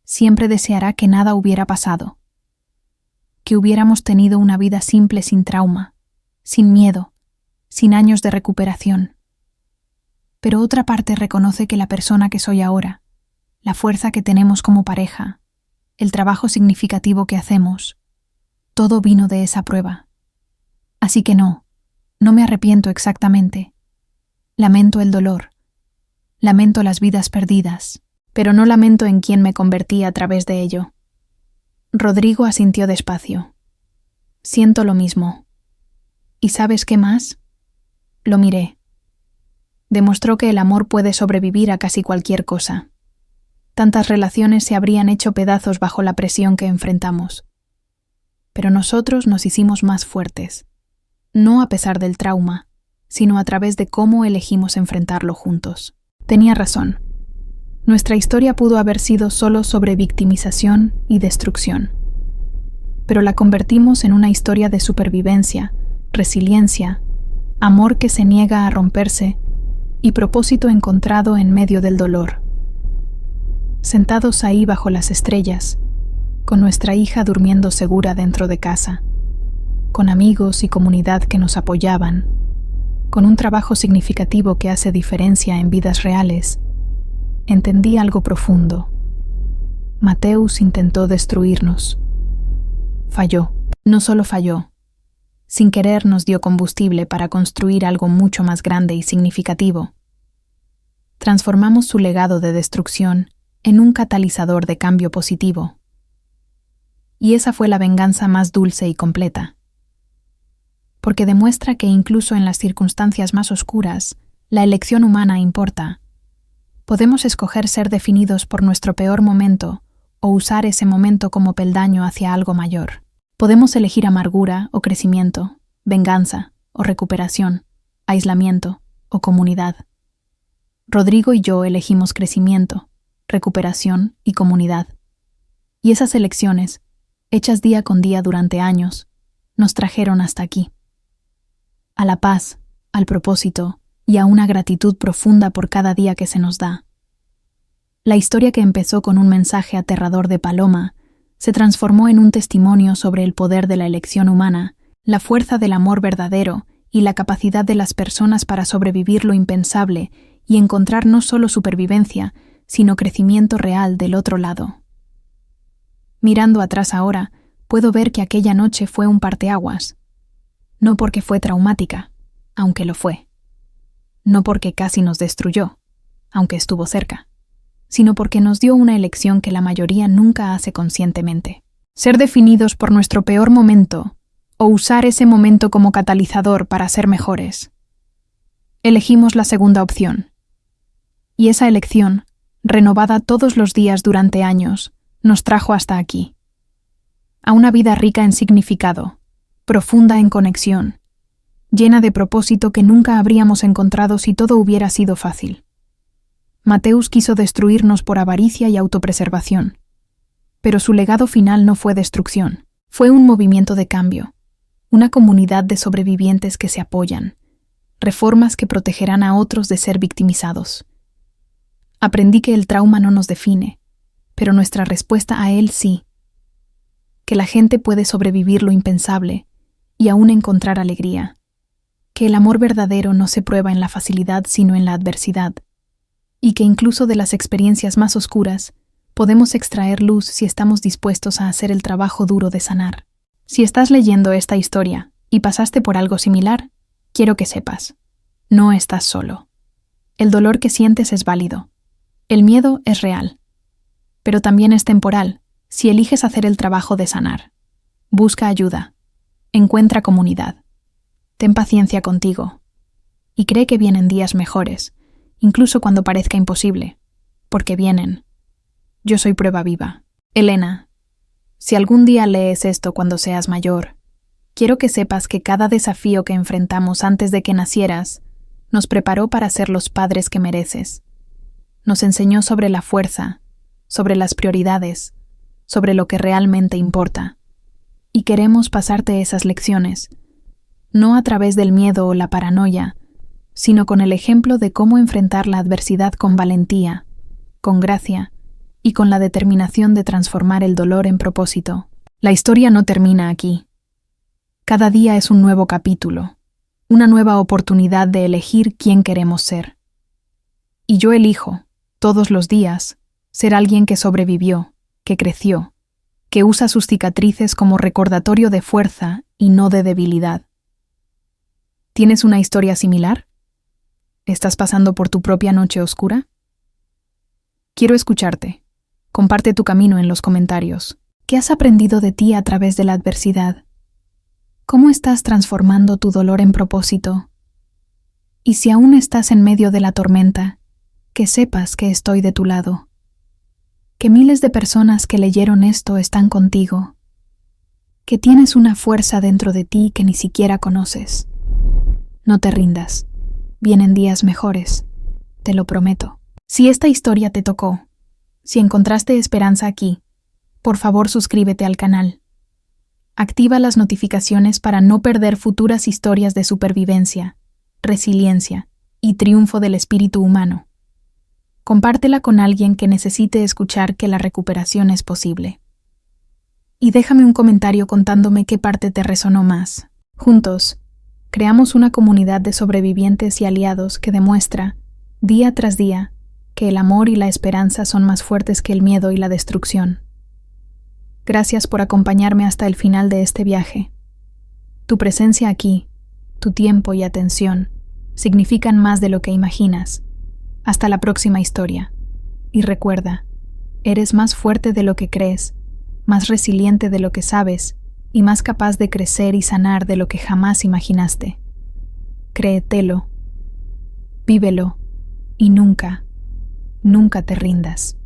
siempre deseará que nada hubiera pasado, que hubiéramos tenido una vida simple sin trauma, sin miedo, sin años de recuperación. Pero otra parte reconoce que la persona que soy ahora, la fuerza que tenemos como pareja, el trabajo significativo que hacemos, todo vino de esa prueba. Así que no me arrepiento exactamente. Lamento el dolor, lamento las vidas perdidas, pero no lamento en quién me convertí a través de ello. Rodrigo asintió despacio. Siento lo mismo. ¿Y sabes qué más? Lo miré. Demostró que el amor puede sobrevivir a casi cualquier cosa. Tantas relaciones se habrían hecho pedazos bajo la presión que enfrentamos. Pero nosotros nos hicimos más fuertes, no a pesar del trauma, sino a través de cómo elegimos enfrentarlo juntos. Tenía razón. Nuestra historia pudo haber sido solo sobre victimización y destrucción. Pero la convertimos en una historia de supervivencia, resiliencia, amor que se niega a romperse y propósito encontrado en medio del dolor. Sentados ahí bajo las estrellas, con nuestra hija durmiendo segura dentro de casa, con amigos y comunidad que nos apoyaban, con un trabajo significativo que hace diferencia en vidas reales, entendí algo profundo. Mateus intentó destruirnos. Falló. No solo falló. Sin querer nos dio combustible para construir algo mucho más grande y significativo. Transformamos su legado de destrucción en un catalizador de cambio positivo. Y esa fue la venganza más dulce y completa. Porque demuestra que incluso en las circunstancias más oscuras, la elección humana importa. Podemos escoger ser definidos por nuestro peor momento o usar ese momento como peldaño hacia algo mayor. Podemos elegir amargura o crecimiento, venganza o recuperación, aislamiento o comunidad. Rodrigo y yo elegimos crecimiento, recuperación y comunidad. Y esas elecciones, hechas día con día durante años, nos trajeron hasta aquí. A la paz, al propósito y a una gratitud profunda por cada día que se nos da. La historia que empezó con un mensaje aterrador de Paloma se transformó en un testimonio sobre el poder de la elección humana, la fuerza del amor verdadero y la capacidad de las personas para sobrevivir lo impensable y encontrar no solo supervivencia, sino crecimiento real del otro lado. Mirando atrás ahora, puedo ver que aquella noche fue un parteaguas. No porque fue traumática, aunque lo fue. No porque casi nos destruyó, aunque estuvo cerca, sino porque nos dio una elección que la mayoría nunca hace conscientemente. Ser definidos por nuestro peor momento o usar ese momento como catalizador para ser mejores. Elegimos la segunda opción. Y esa elección, renovada todos los días durante años, nos trajo hasta aquí. A una vida rica en significado, profunda en conexión, llena de propósito que nunca habríamos encontrado si todo hubiera sido fácil. Mateus quiso destruirnos por avaricia y autopreservación, pero su legado final no fue destrucción, fue un movimiento de cambio, una comunidad de sobrevivientes que se apoyan, reformas que protegerán a otros de ser victimizados. Aprendí que el trauma no nos define, pero nuestra respuesta a él sí, que la gente puede sobrevivir lo impensable y aún encontrar alegría, que el amor verdadero no se prueba en la facilidad sino en la adversidad, y que incluso de las experiencias más oscuras podemos extraer luz si estamos dispuestos a hacer el trabajo duro de sanar. Si estás leyendo esta historia y pasaste por algo similar, quiero que sepas, no estás solo. El dolor que sientes es válido. El miedo es real, pero también es temporal si eliges hacer el trabajo de sanar. Busca ayuda. Encuentra comunidad. Ten paciencia contigo. Y cree que vienen días mejores, incluso cuando parezca imposible, porque vienen. Yo soy prueba viva. Elena, si algún día lees esto cuando seas mayor, quiero que sepas que cada desafío que enfrentamos antes de que nacieras nos preparó para ser los padres que mereces. Nos enseñó sobre la fuerza, sobre las prioridades, sobre lo que realmente importa. Y queremos pasarte esas lecciones, no a través del miedo o la paranoia, sino con el ejemplo de cómo enfrentar la adversidad con valentía, con gracia y con la determinación de transformar el dolor en propósito. La historia no termina aquí. Cada día es un nuevo capítulo, una nueva oportunidad de elegir quién queremos ser. Y yo elijo, todos los días, ser alguien que sobrevivió, que creció, que usa sus cicatrices como recordatorio de fuerza y no de debilidad. ¿Tienes una historia similar? ¿Estás pasando por tu propia noche oscura? Quiero escucharte. Comparte tu camino en los comentarios. ¿Qué has aprendido de ti a través de la adversidad? ¿Cómo estás transformando tu dolor en propósito? Y si aún estás en medio de la tormenta, que sepas que estoy de tu lado. Que miles de personas que leyeron esto están contigo. Que tienes una fuerza dentro de ti que ni siquiera conoces. No te rindas. Vienen días mejores. Te lo prometo. Si esta historia te tocó, si encontraste esperanza aquí, por favor suscríbete al canal. Activa las notificaciones para no perder futuras historias de supervivencia, resiliencia y triunfo del espíritu humano. Compártela con alguien que necesite escuchar que la recuperación es posible. Y déjame un comentario contándome qué parte te resonó más. Juntos, creamos una comunidad de sobrevivientes y aliados que demuestra, día tras día, que el amor y la esperanza son más fuertes que el miedo y la destrucción. Gracias por acompañarme hasta el final de este viaje. Tu presencia aquí, tu tiempo y atención, significan más de lo que imaginas. Hasta la próxima historia. Y recuerda, Eres más fuerte de lo que crees, más resiliente de lo que sabes y más capaz de crecer y sanar de lo que jamás imaginaste. Créetelo, vívelo y nunca, nunca te rindas.